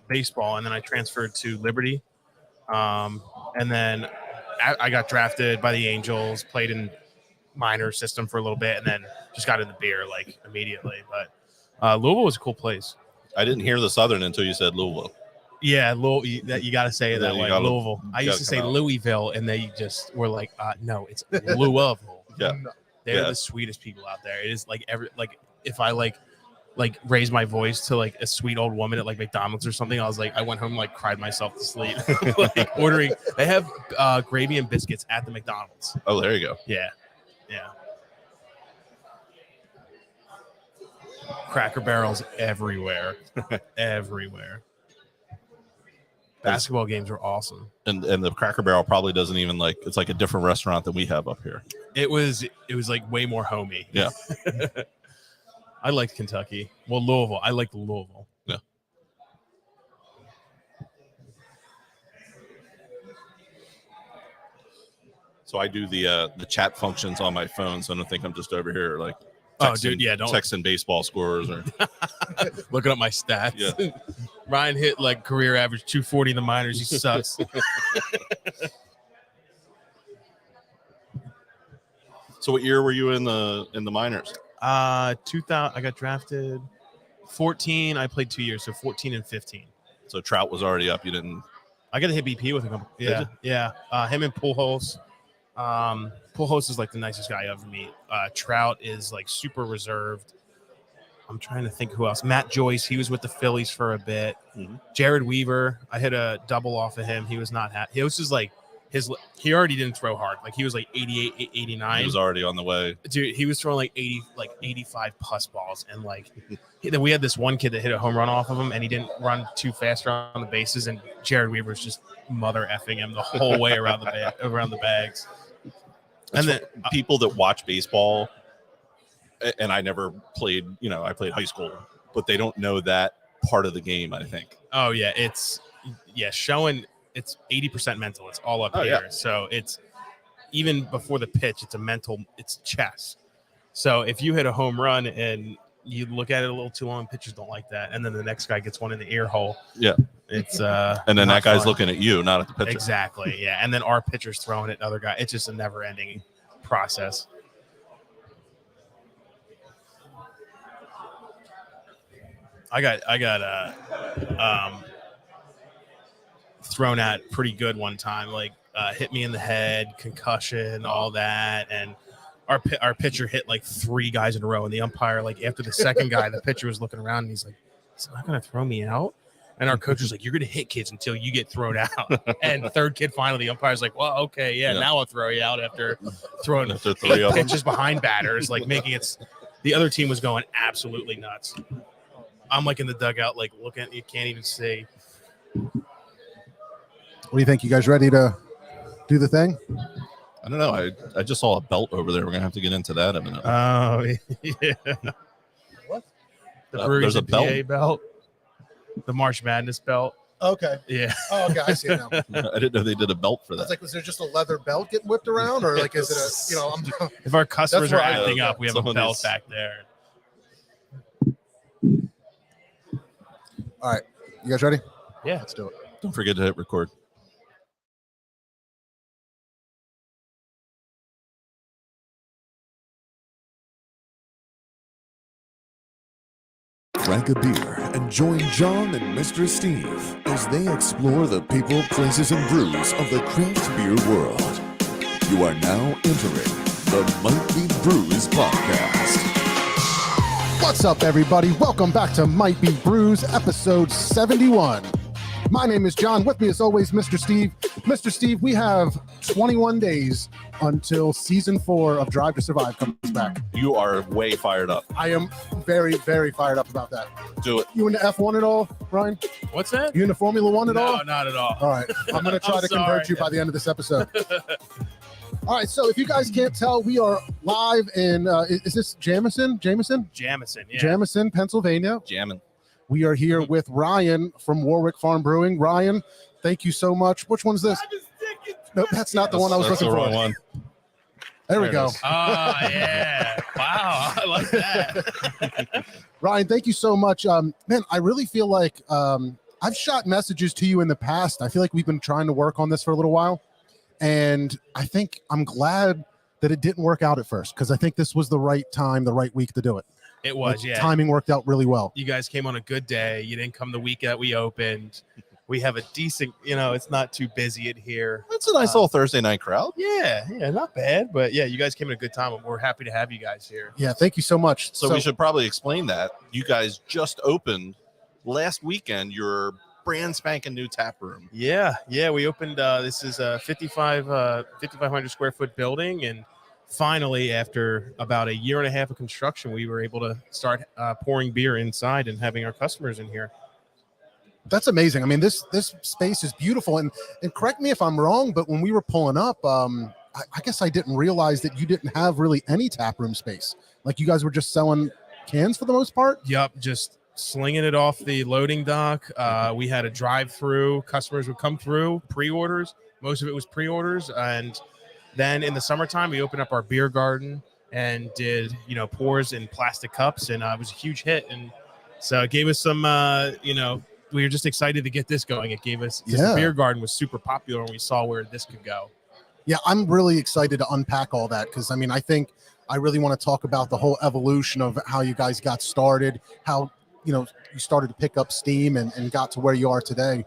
baseball, and then I transferred to Liberty. And then I got drafted by the Angels, played in minor system for a little bit, and then just got into beer like immediately. But Louisville was a cool place. I didn't hear the Southern until you said Louisville. Yeah, you got to say it that way. Louisville. I used to say Louisville, and they just were like, no, it's Louisville. Yeah, they're the sweetest people out there. It is like if I like raise my voice to like a sweet old woman at like McDonald's or something, I went home and like cried myself to sleep. Like ordering. They have gravy and biscuits at the McDonald's. Oh, there you go. Yeah. Cracker Barrels everywhere. Everywhere. Basketball games were awesome. And the Cracker Barrel probably doesn't even it's like a different restaurant than we have up here. It was like way more homey. Yeah. I liked Kentucky. Well, Louisville. I liked Louisville. Yeah. So I do the chat functions on my phone, so I don't think I'm just over here like texting baseball scores or looking up my stats. Yeah. Ryan hit like career average 240 in the minors. He sucks. So what year were you in the minors? 2000. I got drafted 14. I played 2 years, so 14 and 15. So Trout was already up. You didn't. I got to hit BP with him. Yeah. Him and Pujols. Pujols is like the nicest guy I ever meet. Trout is like super reserved. I'm trying to think who else. Matt Joyce, he was with the Phillies for a bit. Mm-hmm. Jared Weaver, I hit a double off of him. He was not happy. He was just like he already didn't throw hard. Like he was like 88, 89. He was already on the way. Dude, he was throwing like 85 puss balls. And like we had this one kid that hit a home run off of him, and he didn't run too fast around the bases. And Jared Weaver was just mother effing him the whole way around the bags. And then people that watch baseball, and I never played, I played high school, but they don't know that part of the game, I think. Oh, yeah. It's 80% mental. It's all up here. Yeah. So it's even before the pitch, it's chess. So if you hit a home run and you look at it a little too long, pitchers don't like that. And then the next guy gets one in the ear hole. Yeah. It's and then that guy's looking at you, not at the pitcher. Exactly. Yeah. And then our pitcher's throwing at other guy. It's just a never ending process. I got thrown at pretty good one time, like hit me in the head, concussion, all that, and our pitcher hit like 3 guys in a row, and the umpire, like after the second guy, the pitcher was looking around and he's like, "He's not gonna throw me out." And our coach was like, "You're gonna hit kids until you get thrown out." And the third kid, finally, the umpire's like, "Well, okay, yeah, now I'll throw you out after throwing 3 pitches behind batters, like making it." The other team was going absolutely nuts. I'm like in the dugout, like looking at you, can't even see. What do you think? You guys ready to do the thing? I don't know. I just saw a belt over there. We're gonna have to get into that in a minute. Oh yeah. What? The Breweries there's a PA belt. The March Madness belt. Okay. Yeah. Oh, okay. I see it now. I didn't know they did a belt for that. I was like, was there just a leather belt getting whipped around, or like is it a if our customers are acting up, we have a belt back there. All right. You guys ready? Yeah. Let's do it. Don't forget to hit record. Crack a beer and join John and Mr. Steve as they explore the people, places, and brews of the craft beer world. You are now entering the Might Be Brews podcast. What's up, everybody? Welcome back to Might Be Brews, episode 71. My name is John. With me, as always, Mr. Steve. Mr. Steve, we have 21 days until season 4 of Drive to Survive comes back. You are way fired up. I am very, very fired up about that. Do it. You into F1 at all, Ryan? What's that? You into Formula 1 at all? No, not at all. All right. I'm going to try to convert you by the end of this episode. All right, so if you guys can't tell, we are live in, is this Jamison, yeah. Jamison, Pennsylvania. Jamming. We are here with Ryan from Warwick Farm Brewing. Ryan, thank you so much. Which one's this? No, that's not the one I was looking for. That's the wrong one. There we go. Oh, yeah. Wow, I like that. Ryan, thank you so much. Man, I really feel like I've shot messages to you in the past. I feel like we've been trying to work on this for a little while. And I think I'm glad that it didn't work out at first, because I think this was the right time, the right week to do it. It was, Like, yeah. Timing worked out really well. You guys came on a good day. You didn't come the week that we opened. We have a decent, it's not too busy in here. It's a nice little Thursday night crowd. Yeah, not bad. But yeah, you guys came at a good time. We're happy to have you guys here. Yeah, thank you so much. So we should probably explain that. You guys just opened last weekend your brand spanking new tap room. Yeah, we opened, this is a 5,500 square foot building, and finally, after about a year and a half of construction, we were able to start pouring beer inside and having our customers in here. That's amazing. I mean, this space is beautiful, and correct me if I'm wrong, but when we were pulling up, I guess I didn't realize that you didn't have really any tap room space. Like, you guys were just selling cans for the most part. Yep, just slinging it off the loading dock. We had a drive-through. Customers would come through, pre-orders. Most of it was pre-orders, and then in the summertime, we opened up our beer garden and did, pours in plastic cups, and it was a huge hit. And so it gave us some, we were just excited to get this going. It gave us, the beer garden was super popular, and we saw where this could go. Yeah, I'm really excited to unpack all that, because, I think I really want to talk about the whole evolution of how you guys got started, how, you started to pick up steam and got to where you are today.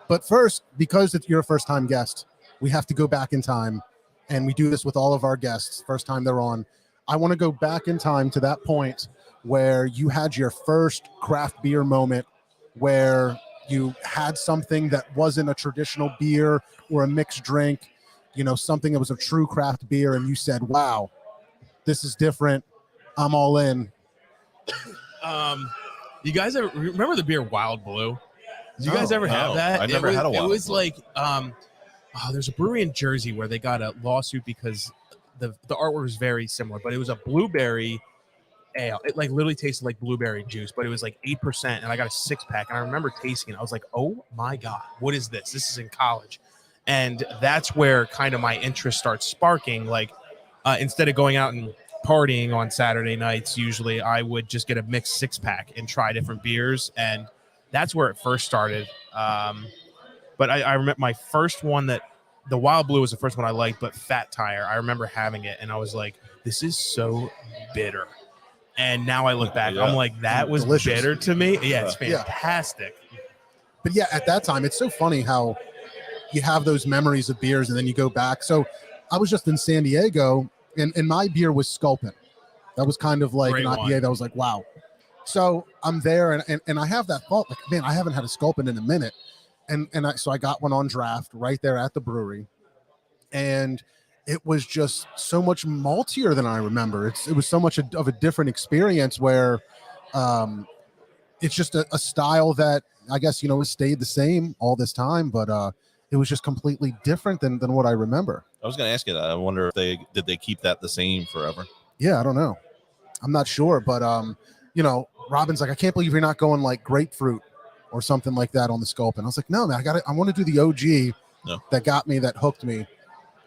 But first, because you're a first-time guest, we have to go back in time, and we do this with all of our guests, first time they're on. I want to go back in time to that point where you had your first craft beer moment, where you had something that wasn't a traditional beer or a mixed drink, something that was a true craft beer, and you said, wow, this is different, I'm all in. You guys ever remember the beer Wild Blue? Did you guys ever have that? I never had a Wild Blue. It was like, there's a brewery in Jersey where they got a lawsuit because the artwork was very similar, but it was a blueberry ale. It like literally tasted like blueberry juice, but it was like 8%, and I got a 6-pack, and I remember tasting it. I was like, oh my God, what is this? This is in college. And that's where kind of my interest starts sparking. Like, instead of going out and partying on Saturday nights, usually I would just get a mixed 6-pack and try different beers, and that's where it first started. But I remember my first one, that the Wild Blue was the first one I liked, but Fat Tire, I remember having it, and I was like, this is so bitter. And now I look back, I'm like, that was delicious. bitter to me. Yeah, it's fantastic. But yeah, at that time, it's so funny how you have those memories of beers and then you go back. So I was just in San Diego, and my beer was Sculpin. That was kind of like Great an IPA one. that was like, wow. So I'm there, and I have that thought, like, man, I haven't had a Sculpin in a minute. So I got one on draft right there at the brewery, and it was just so much maltier than I remember. It was so much of a different experience, where it's just a style that I guess, has stayed the same all this time, but it was just completely different than what I remember. I was going to ask you that. I wonder if they keep that the same forever. Yeah, I don't know. I'm not sure, but Robin's like, I can't believe you're not going like grapefruit or something like that on the Sculpin. I was like, no, man, I want to do the OG that got me, that hooked me.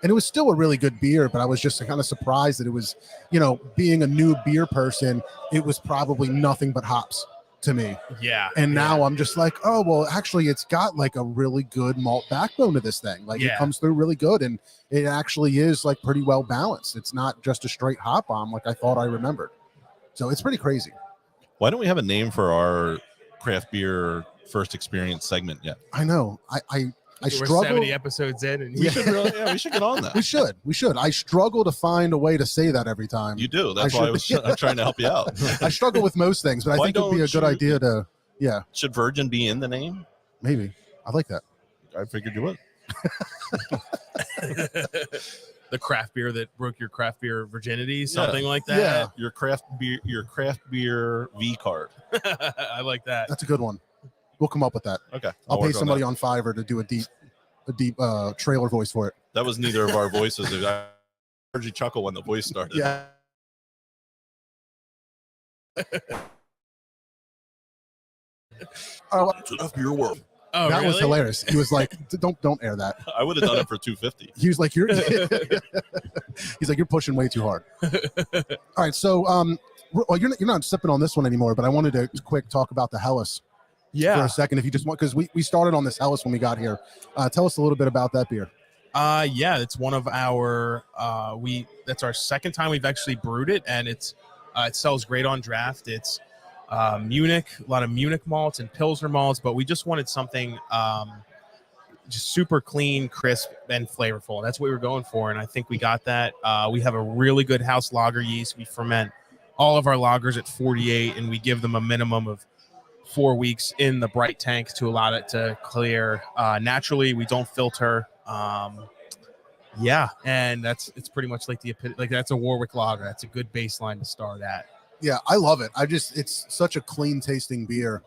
And it was still a really good beer, but I was just kind of surprised that it was, being a new beer person, it was probably nothing but hops to me. Yeah. And now I'm just like, oh, well, actually, it's got like a really good malt backbone to this thing. Like, it comes through really good, and it actually is like pretty well balanced. It's not just a straight hop bomb like I thought I remembered. So it's pretty crazy. Why don't we have a name for our craft beer first experience segment yet? I know. I We're struggle. 70 episodes in, and We should get on that. We should. I struggle to find a way to say that every time. You do. That's why I'm trying to help you out. I struggle with most things, but I think it would be a good idea to, Should Virgin be in the name? Maybe. I like that. I figured you would. The craft beer that broke your craft beer virginity, something like that. Yeah. Your craft beer V card. I like that. That's a good one. We'll come up with that. Okay. I'll pay somebody on Fiverr to do a deep trailer voice for it. That was neither of our voices. I heard you chuckle when the voice started. Yeah. It's enough beer world. Oh, that really? was hilarious. He was like, don't air that. I would have done it for $250. He was like, he's like, you're pushing way too hard. All right. So, well, you're not sipping on this one anymore, but I wanted to quick talk about the Hellas. Yeah. for a second, if you just want, because we started on this Helles when we got here. Tell us a little bit about that beer. Yeah, it's one of our that's our second time we've actually brewed it, and it sells great on draft. It's Munich, a lot of Munich malts and Pilsner malts, but we just wanted something just super clean, crisp, and flavorful. That's what we were going for, and I think we got that. We have a really good house lager yeast. We ferment all of our lagers at 48, and we give them a minimum of 4 weeks in the bright tank to allow it to clear naturally. We don't filter. Yeah, and it's pretty much like that's a Warwick lager. That's a good baseline to start at. Yeah, I love it. It's such a clean tasting beer,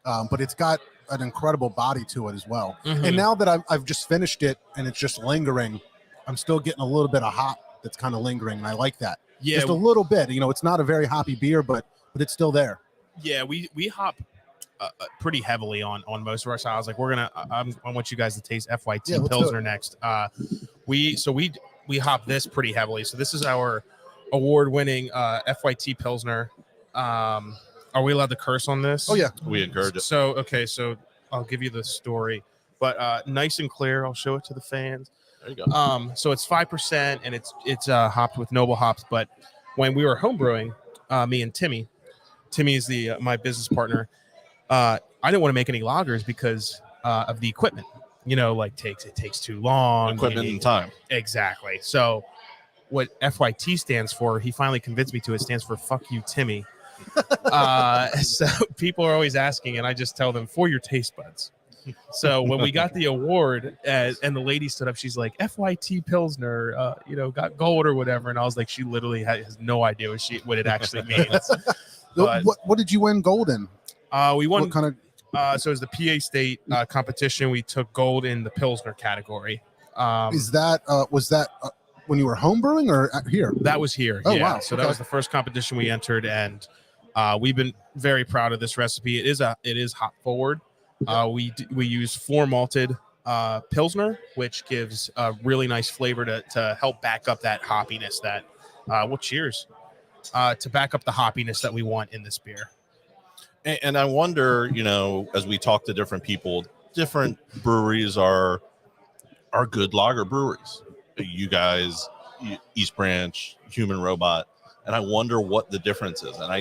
but it's got an incredible body to it as well. Mm-hmm. And now that I've just finished it and it's just lingering, I'm still getting a little bit of hop that's kind of lingering, and I like that. Yeah, just a little bit. It's not a very hoppy beer, but it's still there. Yeah, we hop pretty heavily on most of our styles. Like I want you guys to taste FYT Pilsner next. We hop this pretty heavily. So this is our award-winning FYT Pilsner. Are we allowed to curse on this? Oh yeah, we encourage it. So I'll give you the story, but nice and clear. I'll show it to the fans. There you go. So it's 5% and it's hopped with noble hops. But when we were homebrewing, me and Timmy is my business partner. I didn't want to make any lagers because of the equipment. It takes too long. Equipment and time. Exactly. So what FYT stands for, he finally convinced me to. It stands for "Fuck You, Timmy." So people are always asking, and I just tell them, for your taste buds. So when we got the award, and the lady stood up, she's like, "FYT Pilsner, got gold or whatever," and I was like, she literally has no idea what it actually means. But, what did you win gold in? We won. What kind of? So it was the PA State competition. We took gold in the Pilsner category. Was that when you were homebrewing or here? That was here. Oh yeah. wow! So that was the first competition we entered, and we've been very proud of this recipe. It is hop forward. We use 4 malted Pilsner, which gives a really nice flavor to help back up that hoppiness that. Cheers. To back up the hoppiness that we want in this beer. And I wonder, as we talk to different people, different breweries are good lager breweries. You guys, East Branch, Human Robot, and I wonder what the difference is. And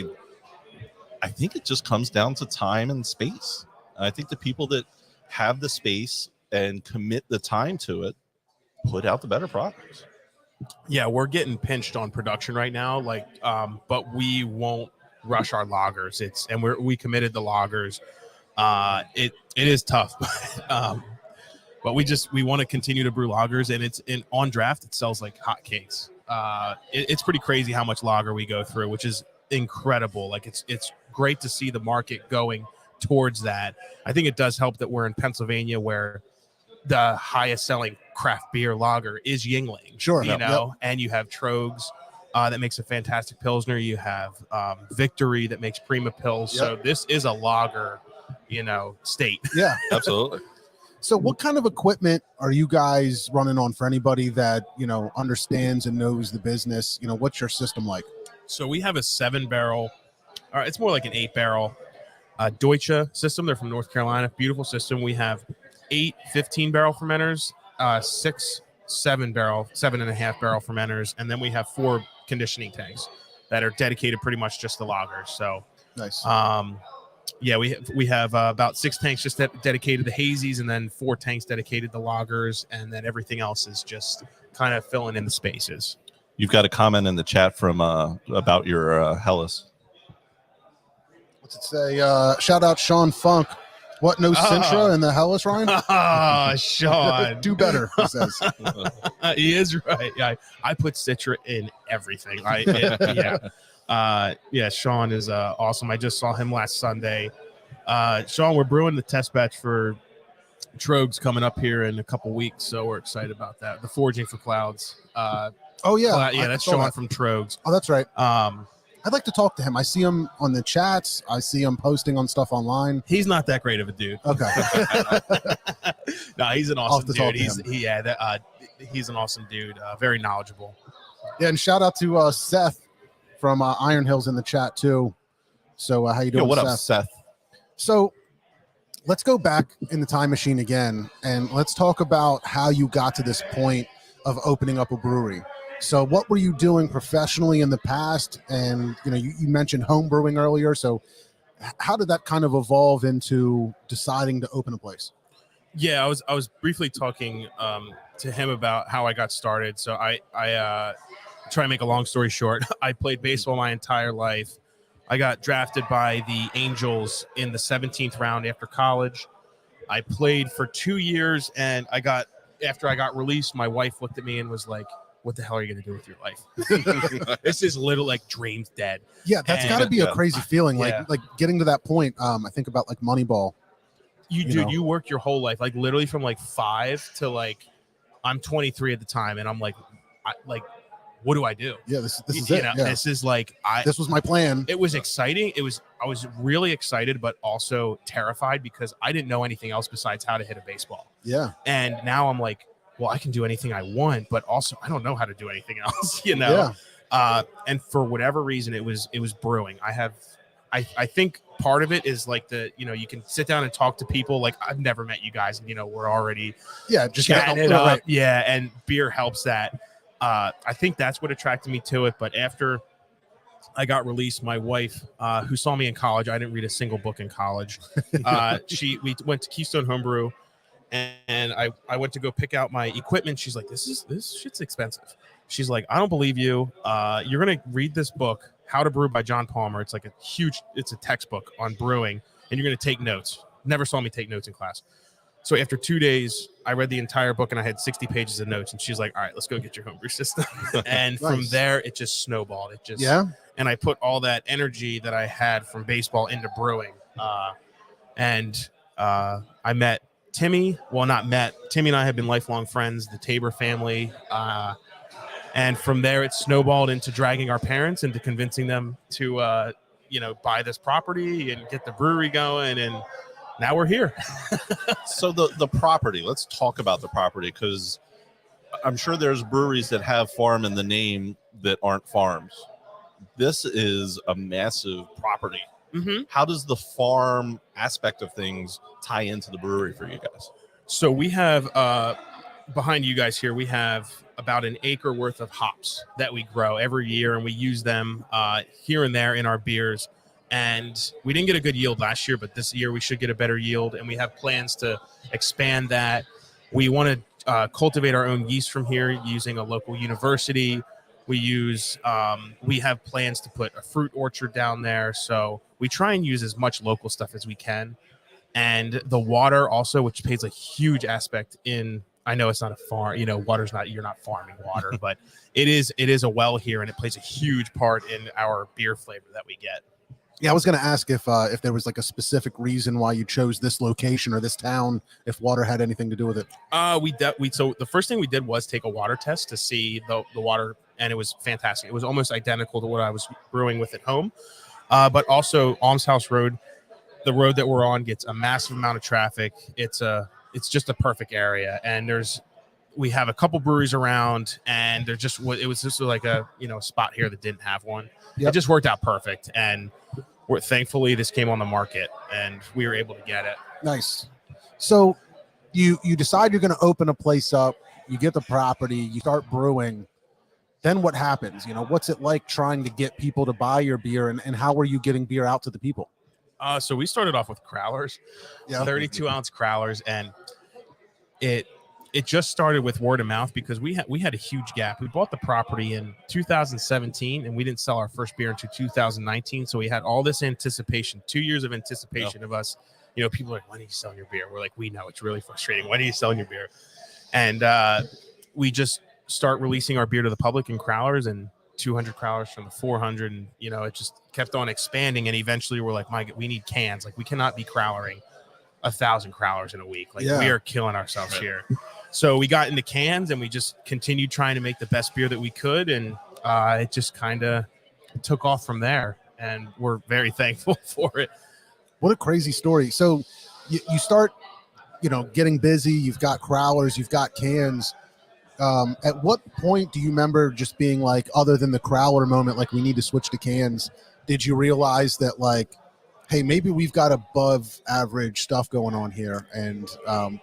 I think it just comes down to time and space. And I think the people that have the space and commit the time to it put out the better products. Yeah, we're getting pinched on production right now, but we won't rush our lagers. We committed the lagers. It is tough, but we want to continue to brew lagers, and on draft it sells like hotcakes. It's pretty crazy how much lager we go through, which is incredible. Like it's great to see the market going towards that. I think it does help that we're in Pennsylvania, where the highest selling craft beer lager is Yingling. Sure. And you have Trogs that makes a fantastic Pilsner. You have Victory that makes Prima Pils. Yep. So this is a lager, state. Yeah, absolutely. So what kind of equipment are you guys running on for anybody that, understands and knows the business? What's your system like? So we have a 7-barrel, it's more like an 8-barrel Deutsche system. They're from North Carolina. Beautiful system. We have 8 15-barrel fermenters, 6 7-barrel, 7.5-barrel fermenters, and then we have 4 conditioning tanks that are dedicated pretty much just to lagers. So nice. We have about 6 tanks just dedicated to hazies, and then 4 tanks dedicated to lagers, and then everything else is just kind of filling in the spaces. You've got a comment in the chat from about your Helles. What's it say? Shout out Sean Funk. What, no Sintra in the Helles, Ryan? Sean. Do better, he says. He is right. Yeah, I put Citra in everything. Sean is awesome. I just saw him last Sunday. Sean, we're brewing the test batch for Trogs coming up here in a couple weeks, so we're excited about that. The Forging for Clouds. That's Sean from Trogs. Oh, that's right. I'd like to talk to him. I see him on the chats. I see him posting on stuff online. He's not that great of a dude. Okay. No, he's an awesome dude. He's an awesome dude. Very knowledgeable. Yeah, and shout out to Seth from Iron Hills in the chat too. So how you doing, what Seth? up, Seth? So let's go back in the time machine again, and let's talk about how you got to this point of opening up a brewery. So what were you doing professionally in the past? And, you mentioned home brewing earlier. So how did that kind of evolve into deciding to open a place? Yeah, I was briefly talking to him about how I got started. So I try and make a long story short. I played baseball my entire life. I got drafted by the Angels in the 17th round after college. I played for 2 years, and after I got released, my wife looked at me and was like, "What the hell are you going to do with your life?" This is literally like dreams dead. Yeah, that's got to be a crazy feeling. Yeah. Like getting to that point. I think about like Moneyball. You work your whole life, like literally from like 5 to like I'm 23 at the time, and I'm like, what do I do? Yeah, this is it. Yeah. This is like this was my plan. It was exciting. I was really excited, but also terrified because I didn't know anything else besides how to hit a baseball. Yeah. And now I'm like, well, I can do anything I want, but also I don't know how to do anything else, Yeah. And for whatever reason, it was brewing. I think part of it is like you can sit down and talk to people. Like I've never met you guys, and we're already just chatting it up. Right. Yeah, and beer helps that. I think that's what attracted me to it. But after I got released, my wife, who saw me in college, I didn't read a single book in college. We went to Keystone Homebrew, and I went to go pick out my equipment. She's like, this shit's expensive. She's like, I don't believe you. You're going to read this book, How to Brew by John Palmer. It's like it's a textbook on brewing, and you're going to take notes. Never saw me take notes in class. So after 2 days, I read the entire book and I had 60 pages of notes. And she's like, all right, let's go get your homebrew system. And Nice. From there, it just snowballed. And I put all that energy that I had from baseball into brewing. I met Timmy. Well, not met. Timmy and I have been lifelong friends, the Tabor family. And from there, it snowballed into dragging our parents into convincing them to, buy this property and get the brewery going. And now we're here. So the property, let's talk about the property, because I'm sure there's breweries that have farm in the name that aren't farms. This is a massive property. Mm-hmm. How does the farm aspect of things tie into the brewery for you guys? So we have, behind you guys here, we have about an acre worth of hops that we grow every year, and we use them here and there in our beers. And we didn't get a good yield last year, but this year we should get a better yield, and we have plans to expand that. We want to cultivate our own yeast from here using a local university. We have plans to put a fruit orchard down there. So we try and use as much local stuff as we can. And the water also, which plays a huge aspect in, I know it's not a farm, you're not farming water, but it is a well here, and it plays a huge part in our beer flavor that we get. Yeah, I was going to ask if there was like a specific reason why you chose this location or this town, if water had anything to do with it. So the first thing we did was take a water test to see the water, and it was fantastic. It was almost identical to what I was brewing with at home. But also Alms House Road, the road that we're on, gets a massive amount of traffic. It's just a perfect area, and we have a couple breweries around, and it was just like a spot here that didn't have one. Yep. It just worked out perfect, and thankfully this came on the market and we were able to get it. Nice. So you decide you're going to open a place up, you get the property, you start brewing. Then what happens? What's it like trying to get people to buy your beer, and how are you getting beer out to the people? So we started off with crowlers, 32-ounce crowlers, and it just started with word of mouth because we had a huge gap. We bought the property in 2017, and we didn't sell our first beer until 2019. So we had all this anticipation, 2 years of anticipation of us. People are like, when are you selling your beer? We're like, we know it's really frustrating. When are you selling your beer? And we just start releasing our beer to the public in crowlers, and 200 crowlers from the 400. And, it just kept on expanding. And eventually we're like, we need cans. Like, we cannot be crowlering 1,000 crowlers in a week. We are killing ourselves here. So we got into cans, and we just continued trying to make the best beer that we could. And it just kind of took off from there. And we're very thankful for it. What a crazy story. So you start, getting busy. You've got crowlers, you've got cans. At what point do you remember just being like, other than the crowler moment, like we need to switch to cans? Did you realize that hey, maybe we've got above average stuff going on here, and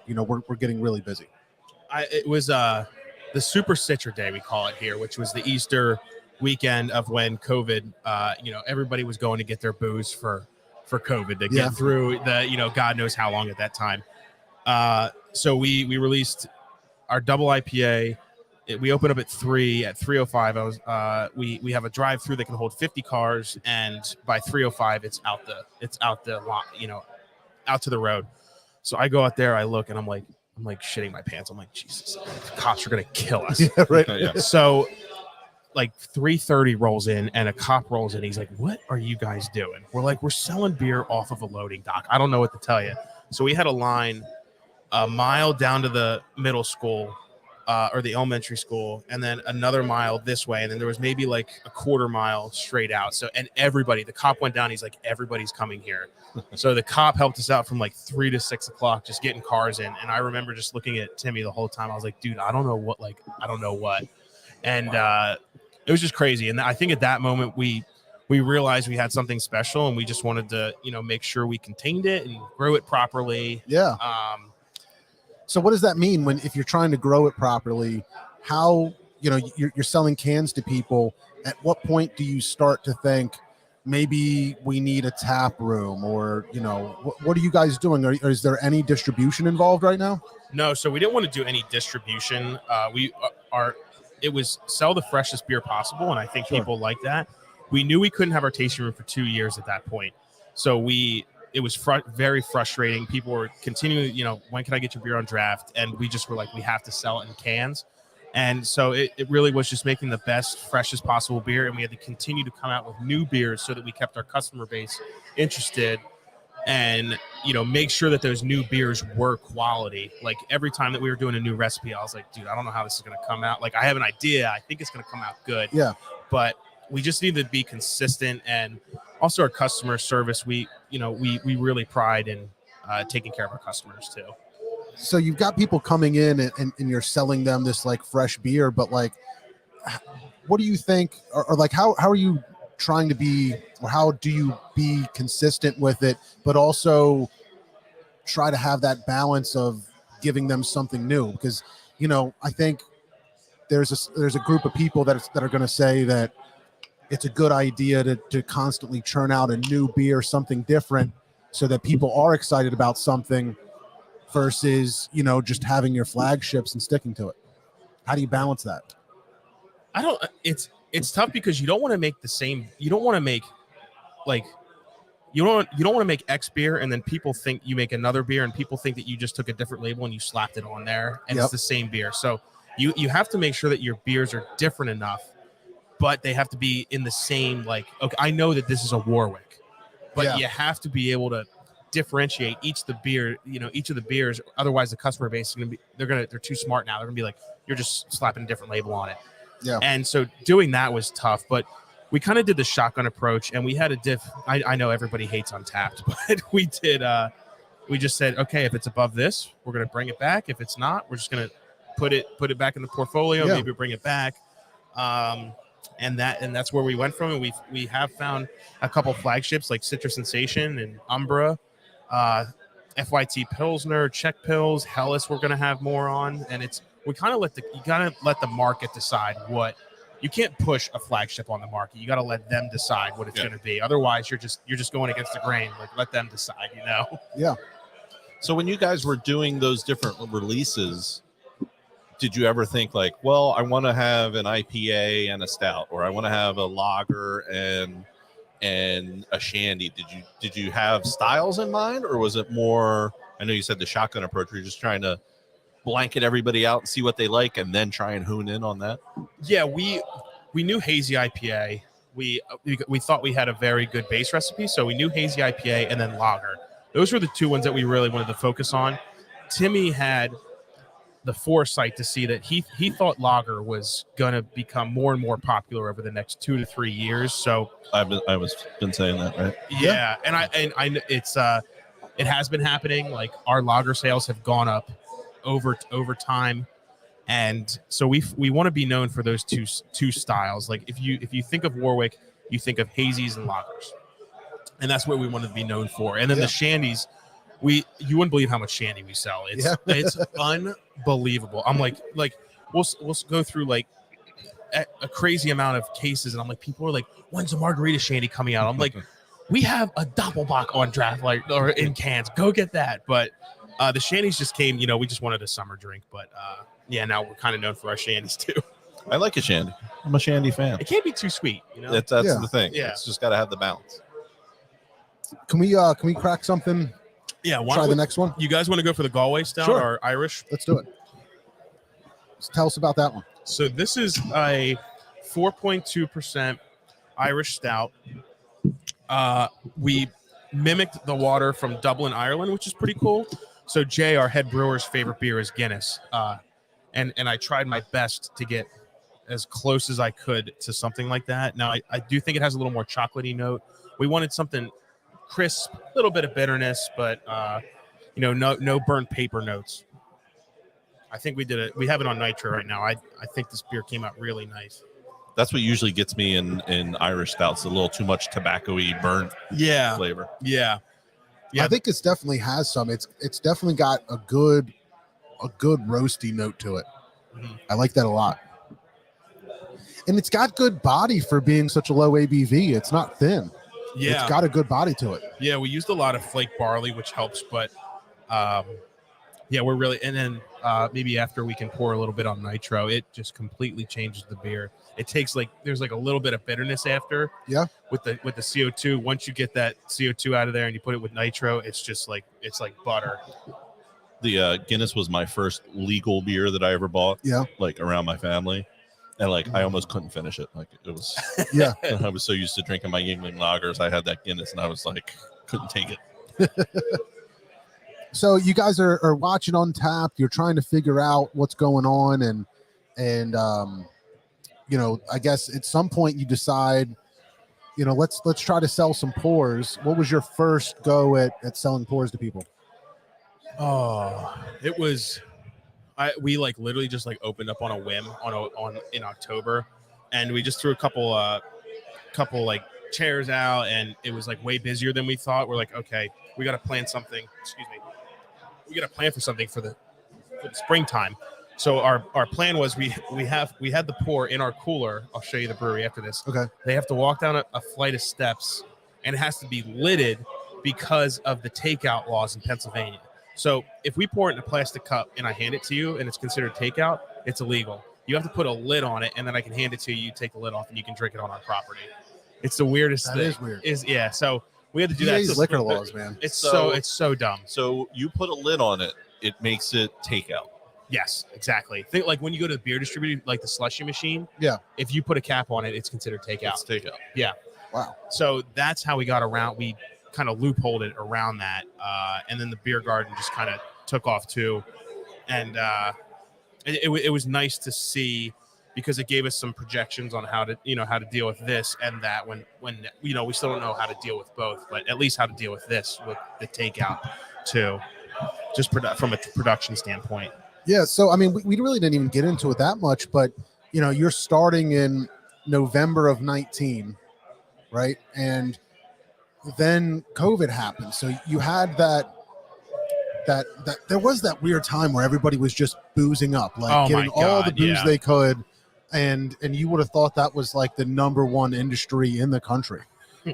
we're getting really busy. It was the Super Citra Day, we call it here, which was the Easter weekend of when COVID, everybody was going to get their booze for COVID to get through the, God knows how long at that time. So we released our double IPA. We opened up at 3 at 3:05. We have a drive through that can hold 50 cars, and by 3:05 it's out the lot, out to the road. So I go out there, I look, and I'm like shitting my pants. I'm like, Jesus, the cops are gonna kill us. Yeah, right. Yeah. So like 3:30 rolls in, and a cop rolls in. He's like, "What are you guys doing?" We're like, "We're selling beer off of a loading dock." I don't know what to tell you. So we had a line a mile down to the middle school, or the elementary school, and then another mile this way, and then there was maybe like a quarter mile straight out. So, and the cop went down. He's like, "Everybody's coming here." So the cop helped us out from like 3 to 6 o'clock, just getting cars in. And I remember just looking at Timmy the whole time. I was like, "Dude, I don't know what." And it was just crazy. And I think at that moment we realized we had something special, and we just wanted to, make sure we contained it and grew it properly. Yeah. So what does that mean if you're trying to grow it properly? How, you're selling cans to people. At what point do you start to think maybe we need a tap room, or, what are you guys doing? Or is there any distribution involved right now? No. So we didn't want to do any distribution. It was sell the freshest beer possible. And I think people like that. We knew we couldn't have our tasting room for 2 years at that point. So it was very frustrating. People were continuing, when can I get your beer on draft? And we just were like, we have to sell it in cans. And so it really was just making the best, freshest possible beer. And we had to continue to come out with new beers so that we kept our customer base interested, and, make sure that those new beers were quality. Like every time that we were doing a new recipe, I was like, dude, I don't know how this is going to come out. Like I have an idea. I think it's going to come out good. Yeah. But we just need to be consistent, and also our customer service. We really pride in taking care of our customers too. So you've got people coming in and you're selling them this like fresh beer, but like, what do you think, or like, how are you trying to be, or how do you be consistent with it, but also try to have that balance of giving them something new? Because, I think there's a group of people that are going to say that it's a good idea to constantly churn out a new beer, something different, so that people are excited about something versus, just having your flagships and sticking to it. How do you balance that? It's tough, because you don't want to make the same, you don't want to make like, you don't want to make X beer and then people think you make another beer and people think that you just took a different label and you slapped it on there and It's the same beer. So you have to make sure that your beers are different enough, but they have to be in the same, like, okay, I know that this is a Warwick, but you have to be able to differentiate each of the beers. Otherwise the customer base is going to be, they're too smart now. They're going to be like, you're just slapping a different label on it. Yeah. And so doing that was tough, but we kind of did the shotgun approach, and we had a I know everybody hates Untapped, but we did, we just said, okay, if it's above this, we're going to bring it back. If it's not, we're just going to put it back in the portfolio, maybe bring it back. And that's where we went from. And we have found a couple flagships like Citra Sensation and Umbra, FYT Pilsner, Czech Pils, Hellas. We're going to have more on, and you gotta let the market decide what. You can't push a flagship on the market. You got to let them decide what it's going to be. Otherwise, you're just going against the grain. Like, let them decide. Yeah. So when you guys were doing those different releases, did you ever think like, well, I want to have an IPA and a stout, or I want to have a lager and a shandy? Did you have styles in mind, or was it more? I know you said the shotgun approach. Where you're just trying to blanket everybody out and see what they like, and then try and hone in on that. Yeah, we knew hazy IPA. We thought we had a very good base recipe, so we knew hazy IPA and then lager. Those were the two ones that we really wanted to focus on. Timmy had the foresight to see that he thought lager was going to become more and more popular over the next 2 to 3 years. So I was been saying that, right? Yeah, and I it's it has been happening. Like, our lager sales have gone up over time, and so we want to be known for those two styles. Like, if you think of Warwick, you think of hazies and lagers. and that's what we wanted to be known for. And then Yeah. the shandies, you wouldn't believe how much shandy we sell. It's unbelievable. I'm like we'll go through like a crazy amount of cases, and I'm like, people are like, when's the margarita shandy coming out? I'm like, we have a doppelbock on draft, like, or in cans, go get that. But the shandies just came, we just wanted a summer drink, but yeah, now we're kind of known for our shandies too. I like a shandy. I'm a shandy fan. It can't be too sweet, That's Yeah. the thing. Yeah. It's just got to have the balance. Can we crack something? Yeah, Try the next one. you guys want to go for the Galway Stout Sure. or Irish? Let's do it. Tell us about that one. So this is a 4.2% Irish Stout. We mimicked the water from Dublin, Ireland, which is pretty cool. So Jay, our head brewer's favorite beer is Guinness, and I tried my best to get as close as I could to something like that. Now I do think it has a little more chocolatey note. We wanted something crisp, a little bit of bitterness, but no burnt paper notes. I think we did it. We have it on nitro right now. I think this beer came out really nice. That's what usually gets me in Irish stouts. A little too much tobacco-y burnt flavor. Yeah. I think it's definitely has some. It's definitely got a good roasty note to it. Mhm. I like that a lot. And it's got good body for being such a low ABV. It's not thin. Yeah. It's got a good body to it. Yeah, we used a lot of flake barley, which helps, but we're really, and then maybe after we can pour a little bit on nitro, it just completely changes the beer. It takes there's a little bit of bitterness after. Yeah. With the CO2, once you get that CO2 out of there and you put it with nitro, it's just it's like butter. The Guinness was my first legal beer that I ever bought. Yeah. Around my family. And I almost couldn't finish it. It was, Yeah. I was so used to drinking my Yingling lagers. I had that Guinness and I was couldn't take it. So you guys are watching Untapped. You're trying to figure out what's going on, and I guess at some point you decide, let's try to sell some pours. What was your first go at selling pours to people? Oh, it was. We literally just opened up on a whim in October, and we just threw a couple chairs out, and it was way busier than we thought. We're okay, we got to plan something. Excuse me. We got to plan for something for the springtime. So our plan was we had the pour in our cooler. I'll show you the brewery after this. Okay. They have to walk down a flight of steps, and it has to be lidded because of the takeout laws in Pennsylvania. So if we pour it in a plastic cup and I hand it to you and it's considered takeout, it's illegal. You have to put a lid on it, and then I can hand it to you. You take the lid off, and you can drink it on our property. It's the weirdest That thing. is weird. So we had to do that. PA's liquor laws, man. It's so dumb. So you put a lid on it, it makes it takeout. Yes, exactly. Think when you go to the beer distributor, like the slushy machine. Yeah. If you put a cap on it, it's considered takeout. It's takeout. Yeah. Wow. So that's how we got around. We kind of loopholed it around that, and then the beer garden just kind of took off too, and it was nice to see, because it gave us some projections on how to deal with this and that when we still don't know how to deal with both, but at least how to deal with this with the takeout too, just from a production standpoint. Yeah. So, I mean, we really didn't even get into it that much, but, you're starting in November of 19, right? And then COVID happened. So you had that there was that weird time where everybody was just boozing up, getting all the booze they could. And you would have thought that was the number one industry in the country.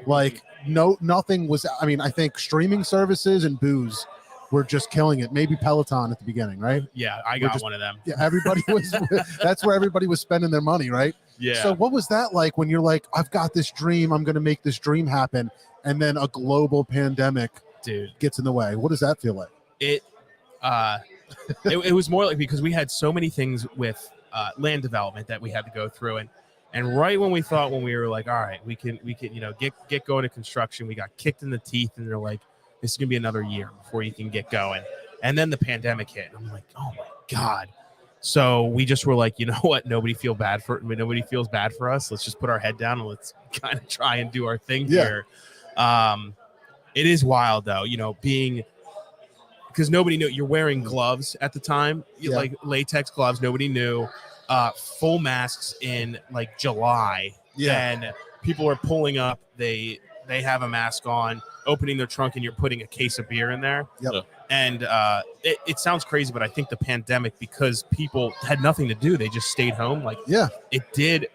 Nothing was, I think streaming services and booze were just killing it. Maybe Peloton at the beginning, right? Yeah, I got one of them. Yeah, everybody was, that's where everybody was spending their money, right? Yeah. So what was that like when you're I've got this dream, I'm going to make this dream happen, and then a global pandemic gets in the way? What does that feel like? It was more because we had so many things with land development that we had to go through, and right when we were all right, we can get going to construction, we got kicked in the teeth, and they're this is gonna be another year before you can get going. And then the pandemic hit. I'm oh my God. So we just were you know what? Nobody feels bad for us. Let's just put our head down and let's kind of try and do our thing here. It is wild though, because nobody knew. You're wearing gloves at the time, latex gloves. Nobody knew. Full masks in July, and people are pulling up. they have a mask on, opening their trunk, and you're putting a case of beer in there. Yep. Yeah. And it sounds crazy, but I think the pandemic, because people had nothing to do, they just stayed home. Like, Yeah. it did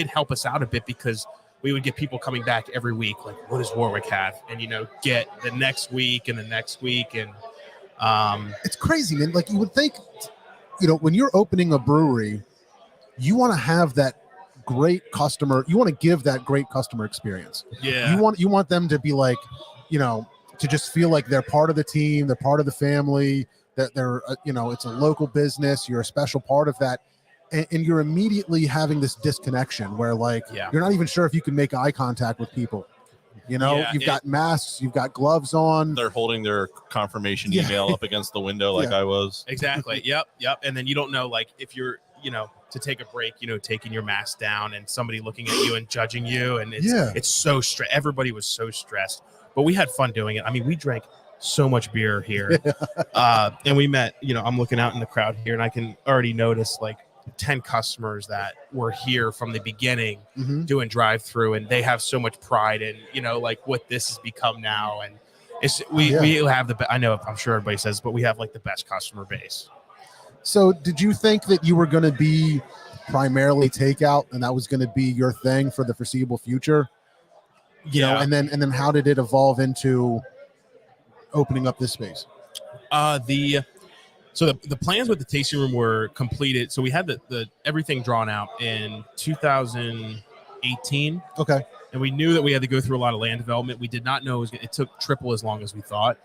help us out a bit, because we would get people coming back every week. Like, what does Warwick have? And, get the next week and the next week. And It's crazy, man. Like, you would think, when you're opening a brewery, you want to have that great customer. You want to give that great customer experience. yeah, You want them to be like, to just feel like they're part of the team, they're part of the family, that they're, it's a local business. You're a special part of that. And you're immediately having this disconnection where, like, you're not even sure if you can make eye contact with people. You've got masks, you've got gloves on. They're holding their confirmation email up against the window like I was. Exactly. Yep. And then you don't know, like, if you're, to take a break, taking your mask down and somebody looking at you and judging you. And it's so stressed. Everybody was so stressed, but we had fun doing it. I mean, we drank so much beer here. And we met, I'm looking out in the crowd here, and I can already notice like 10 customers that were here from the beginning doing drive-through, and they have so much pride in, like what this has become now. And we have I'm sure everybody says, but we have like the best customer base. So did you think that you were going to be primarily takeout and that was going to be your thing for the foreseeable future? And then how did it evolve into opening up this space? So the plans with the tasting room were completed. So we had the everything drawn out in 2018. Okay. And we knew that we had to go through a lot of land development. We did not know it took triple as long as we thought.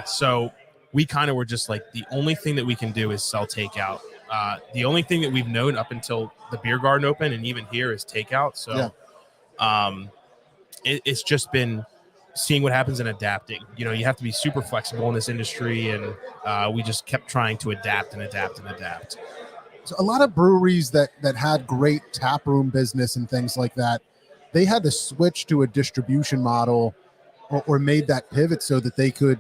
So we kind of were just like, the only thing that we can do is sell takeout. The only thing that we've known up until the beer garden opened, and even here, is takeout. So it's just been seeing what happens and adapting. You have to be super flexible in this industry, and we just kept trying to adapt. So a lot of breweries that had great taproom business and things like that, they had to switch to a distribution model or made that pivot so that they could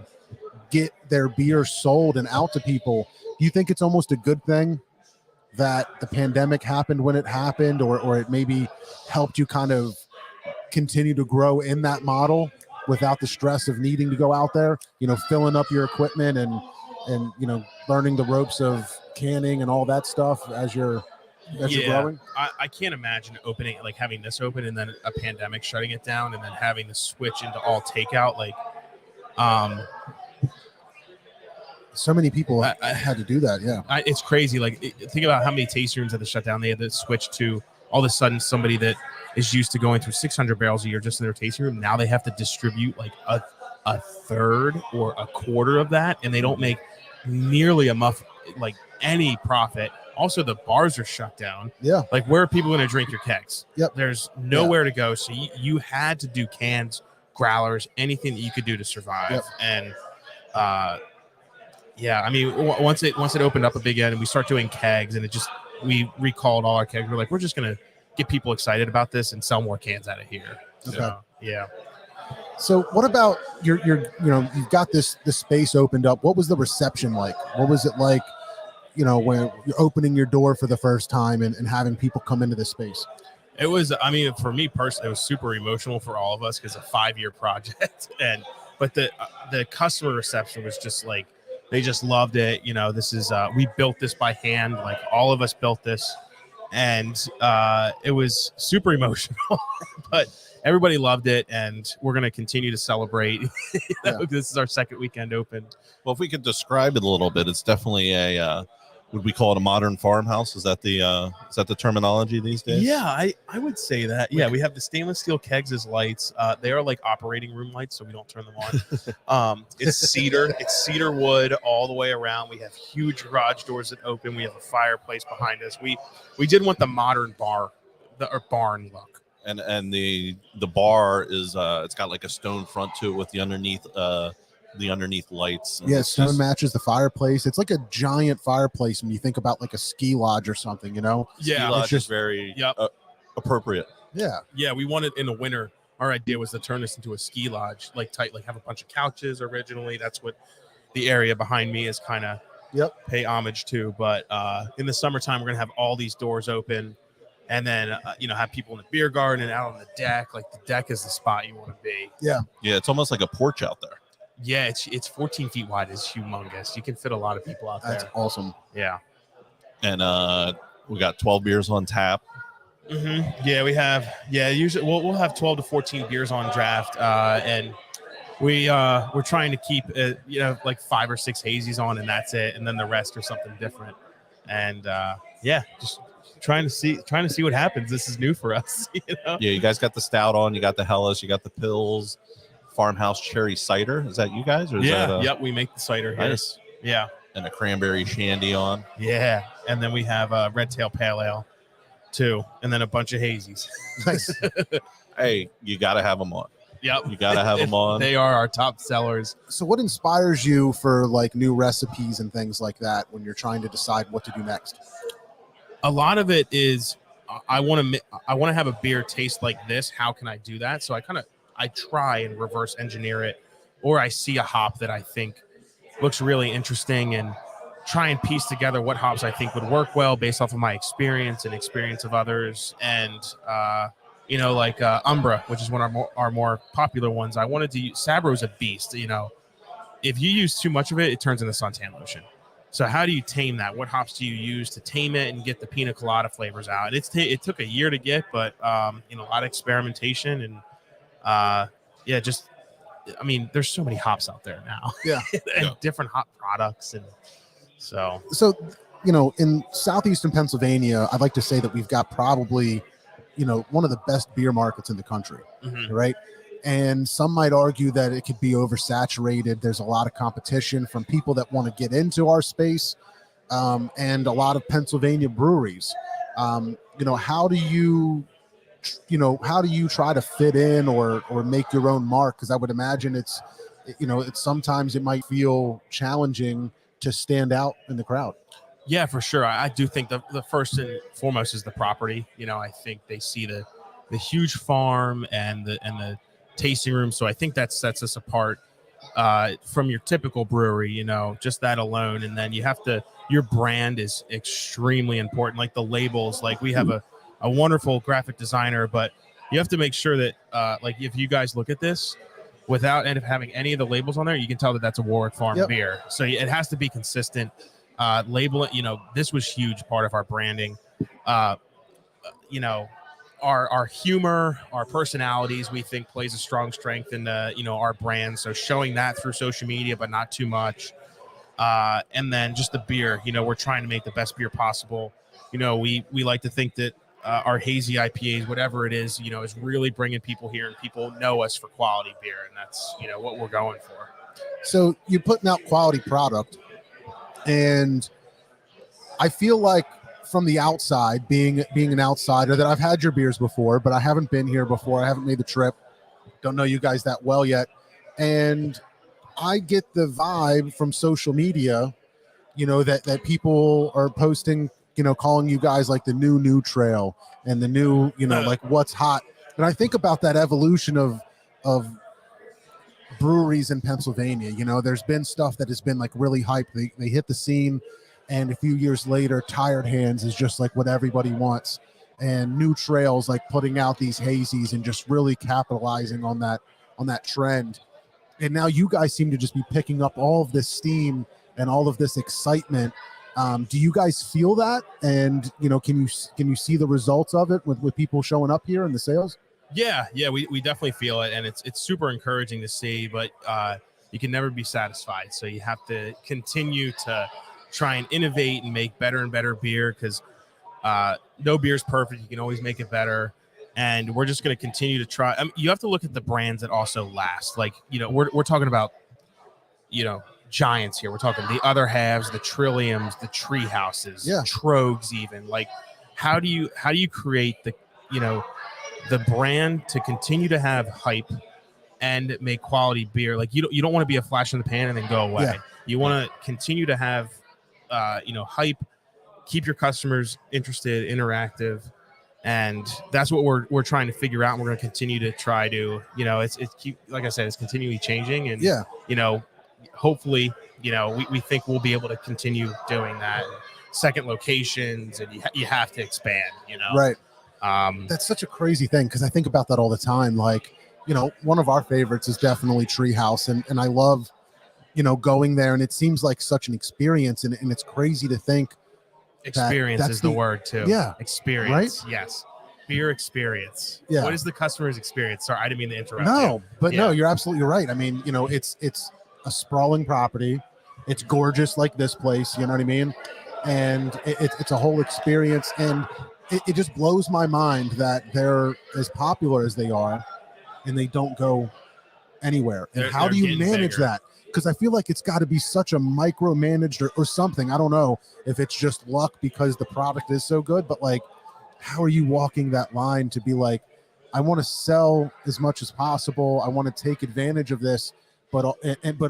get their beer sold and out to people. Do you think it's almost a good thing that the pandemic happened when it happened, or it maybe helped you kind of continue to grow in that model without the stress of needing to go out there, filling up your equipment and learning the ropes of canning and all that stuff as you're growing? I can't imagine opening, like having this open and then a pandemic shutting it down and then having to switch into all takeout. Like, so many people had to do that. Yeah. It's crazy. Like, think about how many tasting rooms had to shut down. They had to switch to, all of a sudden, somebody that is used to going through 600 barrels a year just in their tasting room. Now they have to distribute like a third or a quarter of that, and they don't make nearly enough, like, any profit. Also, the bars are shut down. Yeah. Like, where are people going to drink your kegs? Yep. There's nowhere to go. So you had to do cans, growlers, anything that you could do to survive. Yep. And I mean, once it opened up a big end and we start doing kegs, and we recalled all our kegs. We're like, we're just going to get people excited about this and sell more cans out of here. Okay. So, yeah. So what about you've got this space opened up. What was the reception like? What was it like, when you're opening your door for the first time and having people come into this space? It was, I mean, for me personally, it was super emotional for all of us because it's a 5-year project. But the customer reception was just like, they just loved it. This is, we built this by hand. Like, all of us built this, and it was super emotional, but everybody loved it. And we're going to continue to celebrate. This is our second weekend open. Well, if we could describe it a little bit, it's definitely would we call it a modern farmhouse? Is that the terminology these days? Yeah, I would say that. Yeah, we have the stainless steel kegs as lights. They are like operating room lights, so we don't turn them on. It's cedar. It's cedar wood all the way around. We have huge garage doors that open. We have a fireplace behind us. We did want the modern barn look. And the bar is it's got like a stone front to it with the underneath lights. Yeah, stone matches the fireplace. It's like a giant fireplace when you think about like a ski lodge or something, Yeah, ski lodge it's just is very appropriate. Yeah, we wanted in the winter. Our idea was to turn this into a ski lodge, like have a bunch of couches originally. That's what the area behind me is kind of pay homage to. But in the summertime, we're gonna have all these doors open, and then have people in the beer garden and out on the deck. Like the deck is the spot you want to be. Yeah, it's almost like a porch out there. Yeah, it's 14 feet wide. It's humongous. You can fit a lot of people out there. That's awesome. Yeah. And we got 12 beers on tap. Mm-hmm. Yeah, we have. Yeah, usually we'll have 12 to 14 beers on draft, and we're trying to keep like 5 or 6 hazies on, and that's it, and then the rest are something different. And just trying to see what happens. This is new for us. Yeah, you guys got the Stout on, you got the Hellas, you got the Pils, Farmhouse Cherry Cider. Is that you guys? Or is that yep, we make the cider here. Nice. Yeah. And a Cranberry Shandy on. Yeah, and then we have a Red Tail Pale Ale too, and then a bunch of hazies. Nice. Hey, you got to have them on. Yep. You got to have them on. They are our top sellers. So what inspires you for like new recipes and things like that when you're trying to decide what to do next? A lot of it is I want to have a beer taste like this. How can I do that? So I try and reverse engineer it, or I see a hop that I think looks really interesting and try and piece together what hops I think would work well based off of my experience and experience of others. And like Umbra, which is one of our more popular ones. I wanted to use Sabro's a beast. If you use too much of it, it turns into suntan lotion. So how do you tame that? What hops do you use to tame it and get the pina colada flavors out? It took a year to get, but a lot of experimentation and there's so many hops out there now. Yeah. And different hop products. And so, in southeastern Pennsylvania, I'd like to say that we've got probably, one of the best beer markets in the country, right? And some might argue that it could be oversaturated. There's a lot of competition from people that want to get into our space, and a lot of Pennsylvania breweries. How do you try to fit in or make your own mark? Because I would imagine it's sometimes it might feel challenging to stand out in the crowd. Yeah, for sure. I do think the first and foremost is the property. I think they see the huge farm and the tasting room. So I think that sets us apart from your typical brewery, just that alone. And then your brand is extremely important. Like the labels, like we have a wonderful graphic designer, but you have to make sure that if you guys look at this without having any of the labels on there, you can tell that that's a Warwick Farm beer. So it has to be consistent. Label it, this was huge part of our branding. Our humor, our personalities, we think plays a strong strength in our brand. So showing that through social media, but not too much. And then just the beer, we're trying to make the best beer possible. We like to think that our hazy IPAs, whatever it is, is really bringing people here, and people know us for quality beer. And that's, what we're going for. So you're putting out quality product, and I feel like from the outside, being an outsider, that I've had your beers before, but I haven't been here before. I haven't made the trip. Don't know you guys that well yet. And I get the vibe from social media, that people are posting, calling you guys like the new trail and the new, like what's hot. And I think about that evolution of breweries in Pennsylvania. There's been stuff that has been like really hyped. They hit the scene, and a few years later, Tired Hands is just like what everybody wants. And New Trails like putting out these hazies and just really capitalizing on that trend. And now you guys seem to just be picking up all of this steam and all of this excitement. Do you guys feel that? And can you see the results of it with people showing up here in the sales? Yeah, we definitely feel it, and it's super encouraging to see, but you can never be satisfied. So you have to continue to try and innovate and make better and better beer, because no beer is perfect. You can always make it better, and we're just going to continue to try. I mean, you have to look at the brands that also last. Like, we're talking about, giants here. We're talking the Other Halves, the Trilliums, the Tree Houses, Trogs even. Like, how do you create the brand to continue to have hype and make quality beer? Like, you don't want to be a flash in the pan and then go away. You want to continue to have hype, keep your customers interested, interactive, and that's what we're trying to figure out. And we're going to continue to try to, like I said, it's continually changing, and hopefully, we think we'll be able to continue doing that. Second locations, and you have to expand, Right. That's such a crazy thing because I think about that all the time. Like, one of our favorites is definitely Treehouse, and I love, going there, and it seems like such an experience, and it's crazy to think. Experience that's is the word too. Yeah. Experience. Right? Yes. Beer experience. Yeah. What is the customer's experience? Sorry, I didn't mean to interrupt. No, but no, you're absolutely right. I mean, it's a sprawling property. It's gorgeous like this place, you know what I mean? And it's a whole experience. And it just blows my mind that they're as popular as they are and they don't go anywhere. And how do you manage that? Because I feel like it's got to be such a micromanaged or something. I don't know if it's just luck because the product is so good, but like, how are you walking that line to be like, I want to sell as much as possible. I want to take advantage of this, but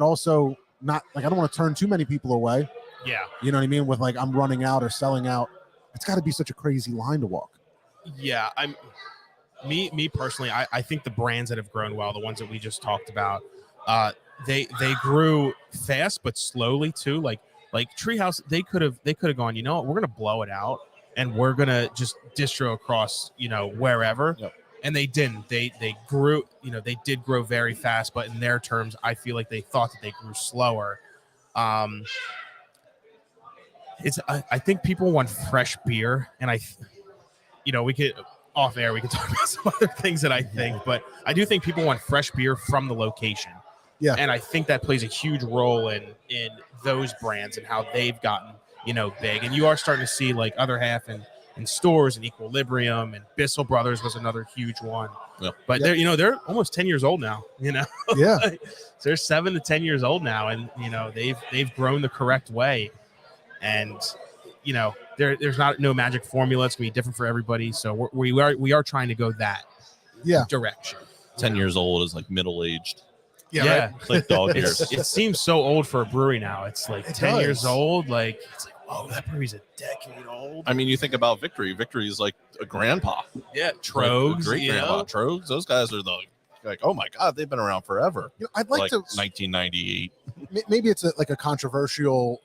also not like, I don't want to turn too many people away. Yeah. You know what I mean? With like, I'm running out or selling out. It's got to be such a crazy line to walk. Yeah. Me personally, I think the brands that have grown well, the ones that we just talked about, they grew fast but slowly too. Like Treehouse, they could have gone, you know what, we're gonna blow it out and we're gonna just distro across, wherever. Yep. And they didn't. They grew, they did grow very fast, but in their terms, I feel like they thought that they grew slower. I think people want fresh beer, and we could off air, we could talk about some other things that I think, but I do think people want fresh beer from the location. Yeah. And I think that plays a huge role in those brands and how they've gotten, big. And you are starting to see like Other Half in stores and Equilibrium, and Bissell Brothers was another huge one. Yep. But they're almost 10 years old now, Yeah. So they're 7 to 10 years old now, and they've grown the correct way. And there's no magic formula. It's gonna be different for everybody. So we are trying to go that direction. 10 years old is like middle-aged. Yeah. It's like dog years. It seems so old for a brewery now. It's like 10 does. years old. Like, it's like, whoa, that brewery's a decade old. I mean, you think about Victory. Victory is like a grandpa. Yeah, Trogs. Great grandpa. Trogs. Those guys are like, oh my God, they've been around forever. I'd like to 1998. Maybe it's like a controversial,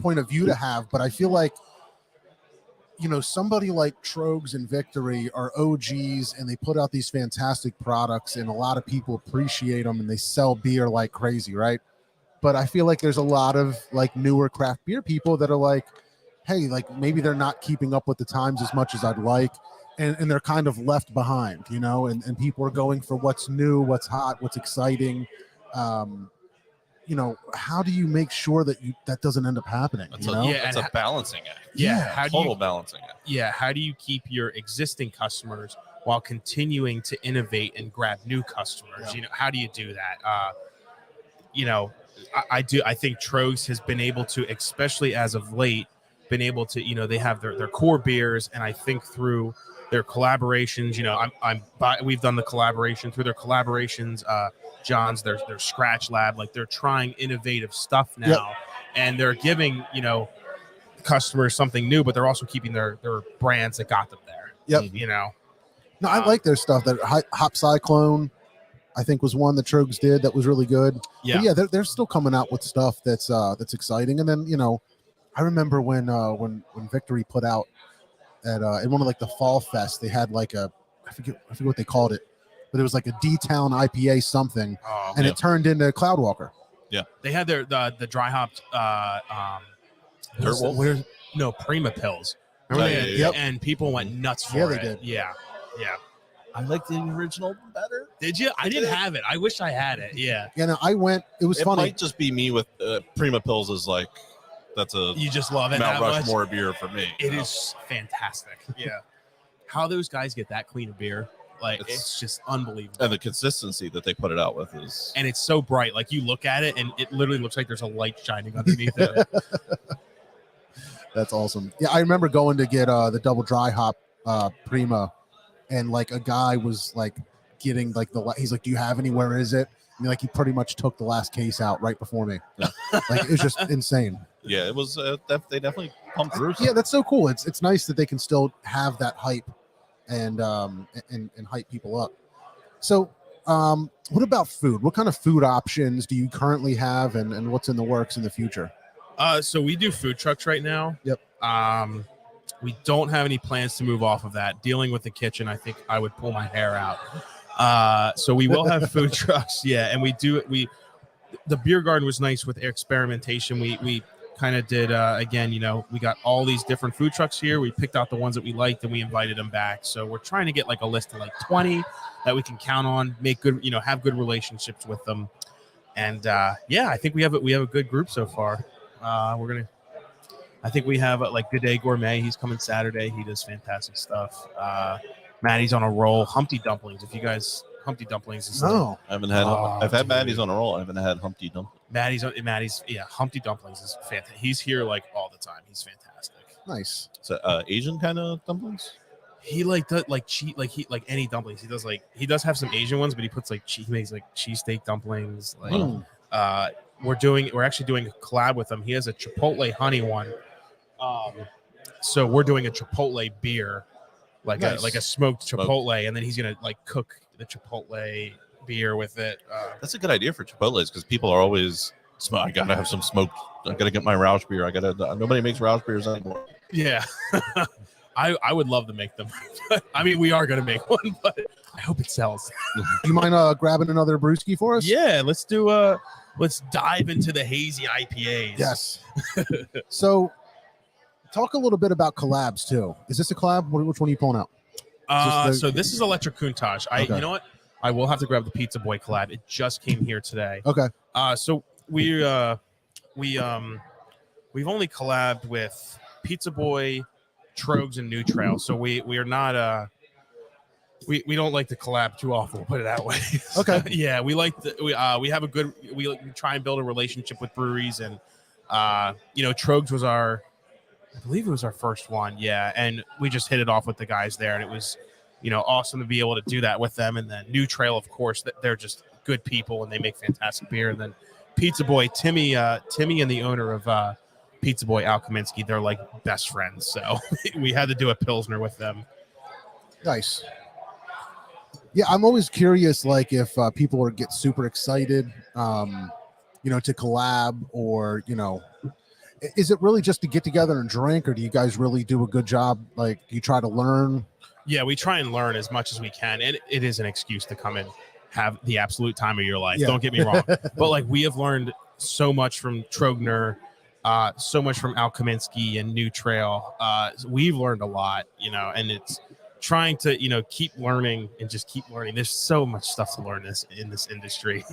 point of view to have, but I feel like, somebody like Trogs and Victory are OGs and they put out these fantastic products and a lot of people appreciate them and they sell beer like crazy, right? But I feel like there's a lot of like newer craft beer people that are like, hey, like maybe they're not keeping up with the times as much as I'd like. And they're kind of left behind, and people are going for what's new, what's hot, what's exciting. How do you make sure that that doesn't end up happening? That's a balancing act. Yeah. Total balancing act. Yeah. How do you keep your existing customers while continuing to innovate and grab new customers? Yeah. How do you do that? I think Trogs has been able to, especially as of late, been able to, they have their core beers, and I think through their collaborations, we've done the collaboration through their collaborations, John's, their Scratch Lab, like they're trying innovative stuff now, and they're giving, customers something new, but they're also keeping their brands that got them there. Yep. No, I like their stuff. That Hop Cyclone, I think, was one that Trogs did that was really good. Yeah. But they're still coming out with stuff that's exciting. And then, I remember when Victory put out at one of like the Fall Fest, they had like I forget what they called it, but it was like a D-Town IPA something, and it turned into Cloudwalker. Yeah. They had the dry hopped Prima Pills. Remember they had, and people went nuts for it. They did. Yeah. I like the original better. Did you? I didn't have it. I wish I had it. Yeah. No, I went. It was funny. It might just be me with Prima Pills is like, that's a you just love it. Mount Rushmore beer for me. It is fantastic. Yeah. How those guys get that clean of beer, like it's just unbelievable. And the consistency that they put it out with is, and it's so bright. Like you look at it and it literally looks like there's a light shining underneath it. That's awesome. Yeah, I remember going to get the double dry hop Prima, and like a guy was like getting like he's like, do you have any? Where is it? And like he pretty much took the last case out right before me. Yeah. Like it was just insane. Yeah, it was. They definitely pumped through. Yeah, that's so cool. It's nice that they can still have that hype and hype people up. So, what about food? What kind of food options do you currently have, and what's in the works in the future? So we do food trucks right now. Yep. We don't have any plans to move off of that. Dealing with the kitchen, I think I would pull my hair out. So we will have food trucks, yeah, and the beer garden was nice with experimentation. We kind of did again, we got all these different food trucks here. We picked out the ones that we liked and we invited them back. So we're trying to get like a list of like 20 that we can count on, make good, have good relationships with them. And I think we have a good group so far. I think we have like Good Day Gourmet. He's coming Saturday. He does fantastic stuff. Maddie's on a roll. Humpty Dumplings. If you guys, Humpty Dumplings is No. I haven't had. I've had dude. Maddie's on a roll. I haven't had Humpty Dumplings. Maddie's Humpty Dumplings is fantastic. He's here like all the time. He's fantastic. Nice. So Asian kind of dumplings. He does any dumplings. He does have some Asian ones, but he puts he makes like cheesesteak dumplings. We're actually doing a collab with him. He has a Chipotle honey one. So we're doing a Chipotle beer, Nice. a smoked Chipotle, and then he's gonna like cook the Chipotle beer with it. That's a good idea for Chipotle's because people are always. I gotta have some smoked. I gotta get my Roush beer. Nobody makes Roush beers anymore. Yeah. I would love to make them. I mean, we are going to make one, but I hope it sells. Do you mind grabbing another brewski for us? Yeah, let's dive into the hazy IPAs. Yes. So, talk a little bit about collabs too. Is this a collab? Which one are you pulling out? So this is Electric Countach. Okay. You know what? I will have to grab the Pizza Boy collab. It just came here today. Okay. So we've only collabed with Pizza Boy, Trogs, and New Trail. So we are not we don't like to collab too often. We'll put it that way. Okay. Yeah, we have we try and build a relationship with breweries, and Trogs was I believe it was our first one. Yeah, and we just hit it off with the guys there, and it was awesome to be able to do that with them. And then New Trail, of course, they're just good people and they make fantastic beer. And then Pizza Boy, Timmy and the owner of Pizza Boy, Al Kaminsky, they're like best friends. So we had to do a Pilsner with them. Nice. Yeah, I'm always curious, like if people get super excited, to collab, or is it really just to get together and drink, or do you guys really do a good job? Like, you try to learn? Yeah, we try and learn as much as we can, and it is an excuse to come and have the absolute time of your life. Yeah. Don't get me wrong, but like we have learned so much from Trogner, so much from Al Kaminsky and New Trail. We've learned a lot, and it's trying to keep learning and just keep learning. There's so much stuff to learn in this industry.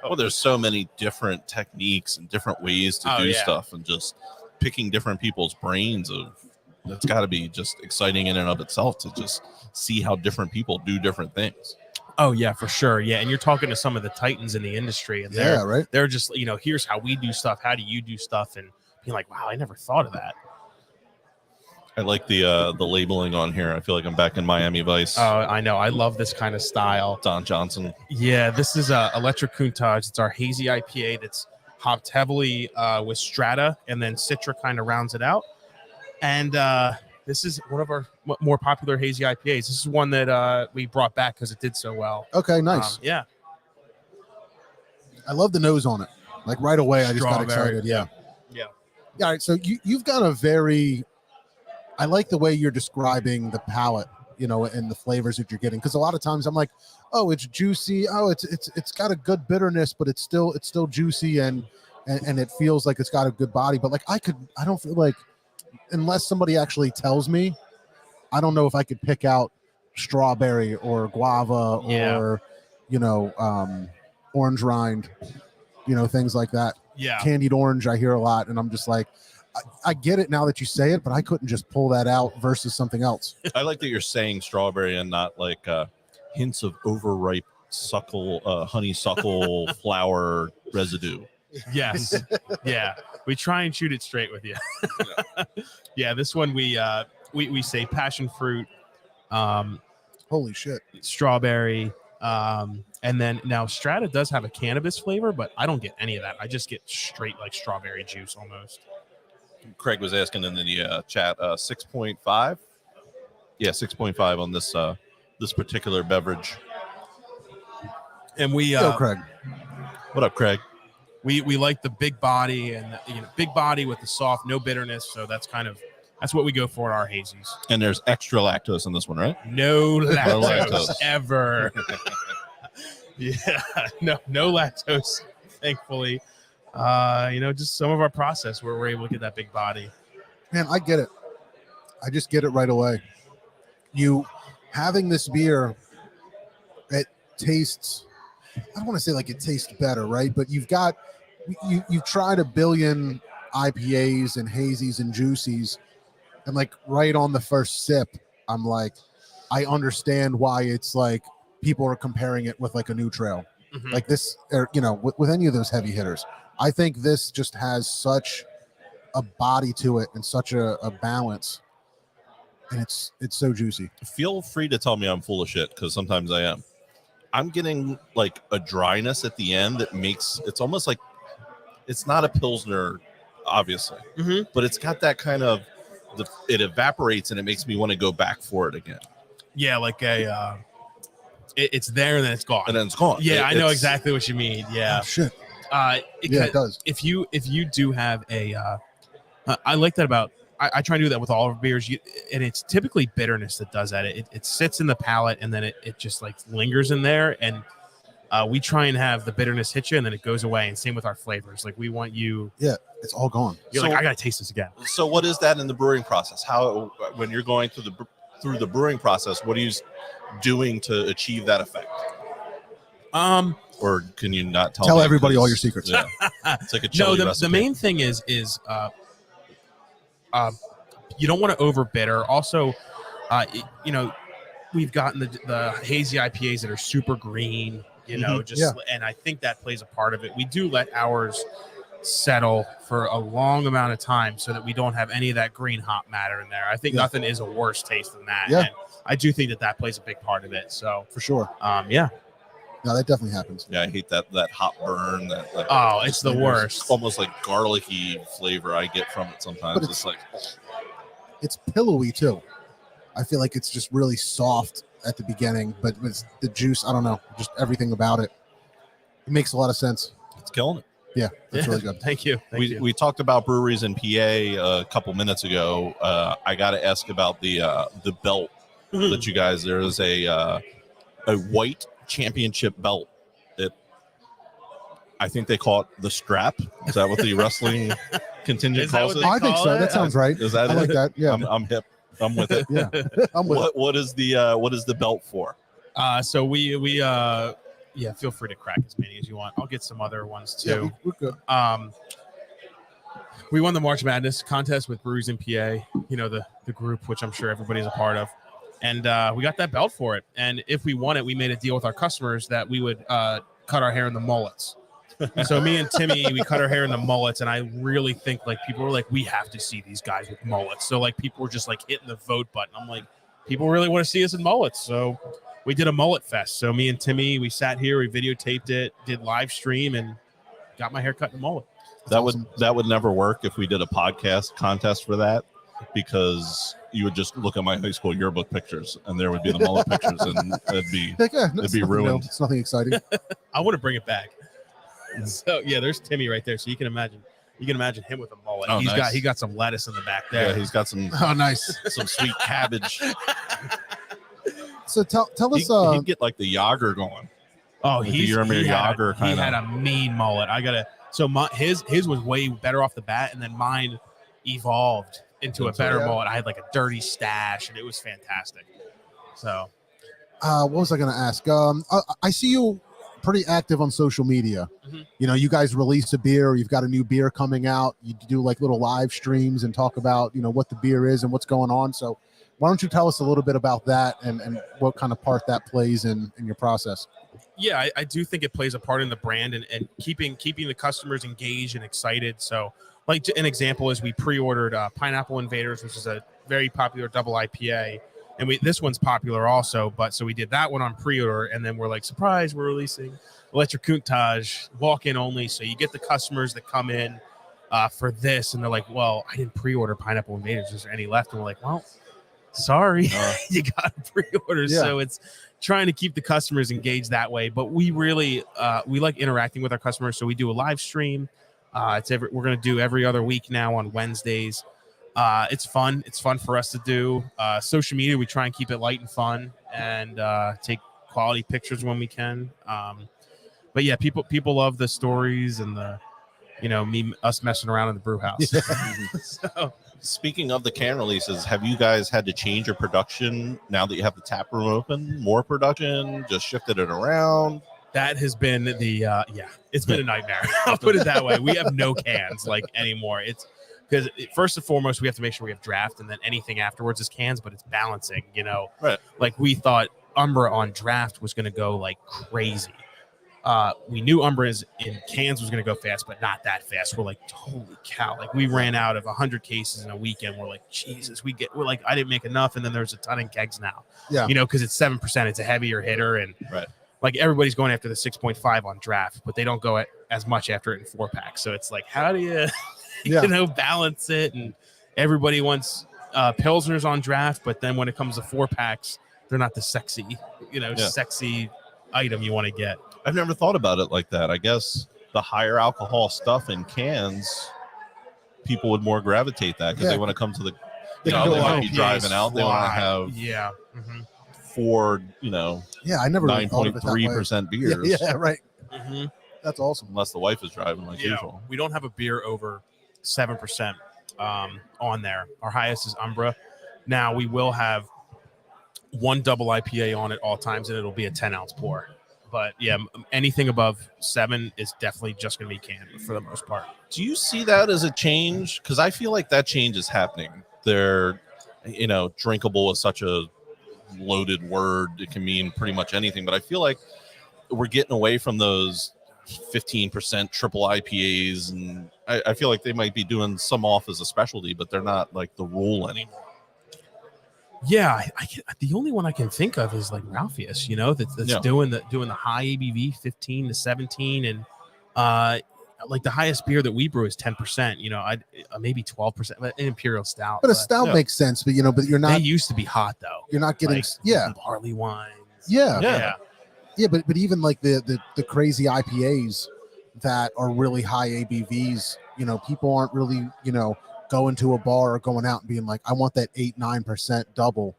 Well, there's so many different techniques and different ways to do stuff, and just picking different people's brains that's got to be just exciting in and of itself to just see how different people do different things. Oh yeah, for sure. Yeah, and you're talking to some of the titans in the industry, and they're just here's how we do stuff. How do you do stuff? And being like, wow, I never thought of that. I like the labeling on here. I feel like I'm back in Miami Vice. Oh, I know. I love this kind of style. Don Johnson. Yeah, this is Electric Countach. It's our hazy IPA that's hopped heavily with Strata, and then Citra kind of rounds it out. And this is one of our more popular hazy IPAs. This is one that we brought back because it did so well. Okay, nice. Yeah. I love the nose on it. Like right away, I just got excited. Yeah. All right, so you've got a very... I like the way you're describing the palate, and the flavors that you're getting. Because a lot of times I'm like, oh, it's juicy. Oh, it's got a good bitterness, but it's still juicy and it feels like it's got a good body. But like I don't feel like, unless somebody actually tells me, I don't know if I could pick out strawberry or guava or orange rind, things like that. Yeah. Candied orange, I hear a lot, and I'm just like, I get it now that you say it, but I couldn't just pull that out versus something else. I like that you're saying strawberry and not like hints of overripe honeysuckle flower residue. Yes. Yeah. We try and shoot it straight with you. Yeah. This one we say passion fruit, Holy shit, strawberry, and then now Strata does have a cannabis flavor, but I don't get any of that. I just get straight like strawberry juice almost. Craig was asking in the chat, 6.5. Yeah, 6.5 on this particular beverage. And we Craig. What up, Craig? We like the big body and big body with the soft, no bitterness. So that's kind of That's what we go for in our hazies. And there's extra lactose in this one, right? No lactose, lactose. ever. Yeah, no lactose, thankfully. Just some of our process where we're able to get that big body. Man, I get it. I just get it right away. You having this beer, it tastes, I don't want to say like it tastes better, right? But you've tried a billion IPAs and hazies and juicies, and like right on the first sip, I'm like, I understand why it's like people are comparing it with like a New Trail, like this, or with any of those heavy hitters. I think this just has such a body to it and such a balance, and it's so juicy. Feel free to tell me I'm full of shit, because sometimes I am. I'm getting like a dryness at the end that makes it's almost like it's not a Pilsner, obviously, but it's got that kind of it evaporates and it makes me want to go back for it again. Yeah, like it's there and then it's gone. And then it's gone. Yeah, I know exactly what you mean. Yeah. Oh, shit. It does. If you do have I like that about. I try and do that with all of our beers, and it's typically bitterness that does that. It sits in the palate, and then it just like lingers in there, and we try and have the bitterness hit you, and then it goes away. And same with our flavors. Like we want you. Yeah, it's all gone. You're like, I gotta taste this again. So what is that in the brewing process? How when you're going through the brewing process, what are you doing to achieve that effect? Or can you not tell everybody all your secrets? Yeah. It's like a chili recipe. The main thing is you don't want to over bitter. Also, we've gotten the hazy IPAs that are super green, and I think that plays a part of it. We do let ours settle for a long amount of time so that we don't have any of that green hop matter in there. I think nothing is a worse taste than that. Yeah. And I do think that plays a big part of it. So for sure. Yeah. No, that definitely happens. Yeah, I hate that hot burn. It's the worst. Almost like garlicky flavor I get from it sometimes. But it's like it's pillowy too. I feel like it's just really soft at the beginning, but with the juice, I don't know, just everything about it. It makes a lot of sense. it's killing it. Yeah, that's really good. Thank you. We talked about breweries in PA a couple minutes ago. I got to ask about the belt that you guys. There is a white championship belt. I think they call it the strap. Is that what the wrestling contingent calls it? I think so. That sounds right. Is that I like that. Yeah, I'm hip. I'm with it. Yeah, I'm with it. What is the belt for? So we feel free to crack as many as you want. I'll get some other ones too. Yeah, we're good. We won the March Madness contest with Breweries in PA, the group, which I'm sure everybody's a part of. And we got that belt for it. And if we won it, we made a deal with our customers that we would cut our hair in the mullets. So me and Timmy, we cut our hair in the mullets. And I really think people were like, we have to see these guys with mullets. So people were just hitting the vote button. I'm like, people really want to see us in mullets. So we did a mullet fest. So me and Timmy, we sat here, we videotaped it, did live stream, and got my hair cut in a mullet. That would never work if we did a podcast contest for that, because you would just look at my high school yearbook pictures and there would be the mullet pictures and it'd be ruined. It's nothing exciting. I want to bring it back. So yeah, there's Timmy right there. So you can imagine him with a mullet. Oh, He got some lettuce in the back there. Yeah, he's got some nice. some sweet cabbage. So tell us. He'd get like the Yager going. Oh, he had a mean mullet. His was way better off the bat, and then mine evolved into a better mullet. I had like a dirty stash, and it was fantastic. So, what was I going to ask? I see you pretty active on social media. Mm-hmm. You guys release a beer, you've got a new beer coming out. You do like little live streams and talk about what the beer is and what's going on. So, why don't you tell us a little bit about that and what kind of part that plays in your process? Yeah, I do think it plays a part in the brand and keeping the customers engaged and excited. So, like an example is we pre-ordered Pineapple Invaders, which is a very popular double IPA, and this one's popular also. But so we did that one on pre-order, and then we're like, surprise, we're releasing Electric Countach walk-in only. So you get the customers that come in for this, and they're like, well, I didn't pre-order Pineapple Invaders. Is there any left? And we're like, well, sorry, you got to pre-order. Yeah. So it's trying to keep the customers engaged that way. But we really we like interacting with our customers. So we do a live stream. We're going to do every other week now on Wednesdays. It's fun. It's fun for us to do. Social media, we try and keep it light and fun, and take quality pictures when we can. But yeah, people love the stories and the, us messing around in the brew house. So, Speaking of the can releases, have you guys had to change your production now that you have the tap room open? More production? Just shifted it around? that has been it's been a nightmare. I'll put it that way. We have no cans anymore. It's because first and foremost, we have to make sure we have draft, and then anything afterwards is cans, but it's balancing, Right. Like we thought Umbra on draft was going to go like crazy. We knew Umbra's in cans was going to go fast, but not that fast. We're like, holy cow. Like we ran out of 100 cases in a weekend. We're like, Jesus, we're like, I didn't make enough. And then there's a ton in kegs now, because it's 7%, it's a heavier hitter. And right. Like everybody's going after the 6.5 on draft, but they don't go as much after it in 4-pack. So it's like, how do you, balance it? And everybody wants Pilsners on draft, but then when it comes to 4-packs, they're not the sexy, sexy item you want to get. I've never thought about it like that. I guess the higher alcohol stuff in cans, people would more gravitate that because they want to come to the, they might be driving out. They want to have 4, I never really thought of it that way. 9.3% beers. Yeah, right. Mm-hmm. That's awesome. Unless the wife is driving like usual. We don't have a beer over 7% on there. Our highest is Umbra. Now we will have one double IPA on at all times, and it'll be a 10-ounce pour. But yeah, anything above 7 is definitely just going to be canned for the most part. Do you see that as a change? Because I feel like that change is happening. They're, drinkable is such a loaded word. It can mean pretty much anything. But I feel like we're getting away from those 15% triple IPAs. And I feel like they might be doing some off as a specialty, but they're not like the rule anymore. Yeah, the only one I can think of is like Ralphius, that's doing the high ABV, 15 to 17, and like the highest beer that we brew is 10%. Maybe 12%, but an imperial stout. But a stout makes sense, but you're not. They used to be hot though. You're not getting barley wines. Yeah. But even like the crazy IPAs that are really high ABVs, people aren't really going to a bar or going out and being like, I want that 8-9% double.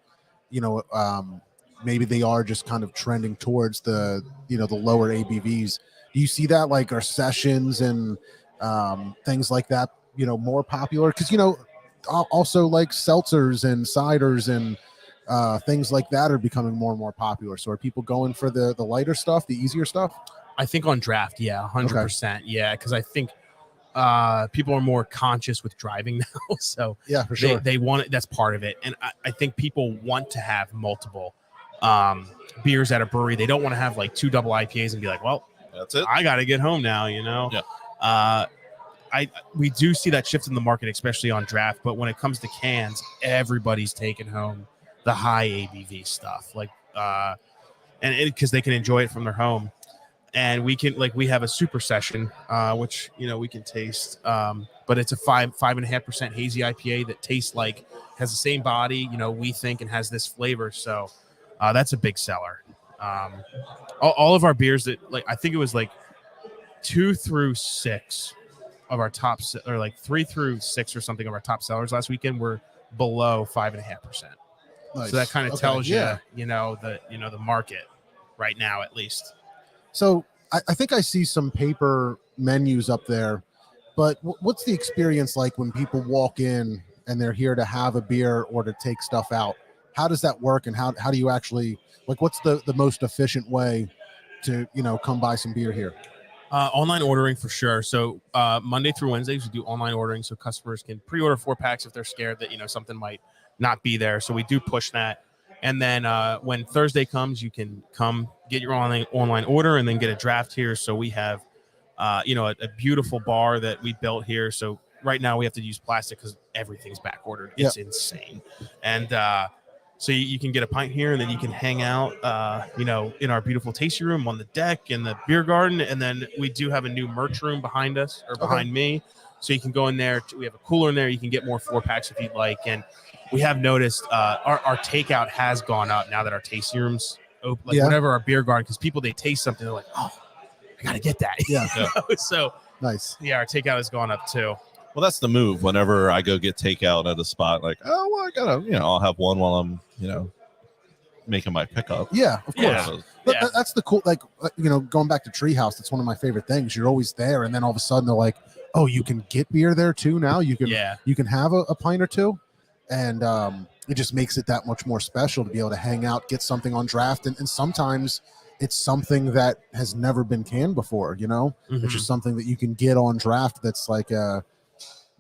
Maybe they are just kind of trending towards the the lower ABVs. Do you see that like our sessions and things like that more popular? Because also like seltzers and ciders and things like that are becoming more and more popular. So are people going for the lighter stuff, the easier stuff? I think on draft, 100%. Yeah, because I think people are more conscious with driving now, so for sure they want it. That's part of it. And I think people want to have multiple beers at a brewery. They don't want to have like 2 double IPAs and be like, well, that's it, I gotta get home now. We do see that shift in the market, especially on draft, but when it comes to cans, everybody's taking home the high ABV stuff, like and because they can enjoy it from their home. And we can we have a super session, which we can taste, but it's a 5.5% hazy IPA that tastes like has the same body, we think, and has this flavor. So that's a big seller. All of our beers that I think it was 2 through 6 of our top, or 3 through 6 or something of our top sellers last weekend were below 5.5%. Nice. So that kind of tells you, the market right now at least. So I think I see some paper menus up there, but what's the experience like when people walk in and they're here to have a beer or to take stuff out? How does that work, and how do you actually what's the most efficient way to come buy some beer here? Online ordering for sure. So Monday through Wednesdays we do online ordering, so customers can pre-order 4-packs if they're scared that something might not be there. So we do push that. And then when Thursday comes, you can come get your online order and then get a draft here. So we have, a beautiful bar that we built here. So right now we have to use plastic because everything's back ordered. It's insane. And so you can get a pint here, and then you can hang out, in our beautiful tasting room on the deck in the beer garden. And then we do have a new merch room behind us, or behind me. So you can go in there. We have a cooler in there. You can get more 4-packs if you'd like. And we have noticed our takeout has gone up now that our tasting rooms open, whatever our beer garden, because people, they taste something, they're like, oh, I got to get that. Yeah. So nice. Yeah, our takeout has gone up too. Well, that's the move. Whenever I go get takeout at a spot, like, oh, well, I gotta, I'll have one while I'm, making my pickup. Yeah, of course. Yeah. So, But Yeah. that's the cool, like, going back to Treehouse, that's one of my favorite things. You're always there, and then all of a sudden they're like, oh, you can get beer there too now? You can have a pint or two? And it just makes it that much more special to be able to hang out, get something on draft, and sometimes it's something that has never been canned before, Mhm. It's just something that you can get on draft that's like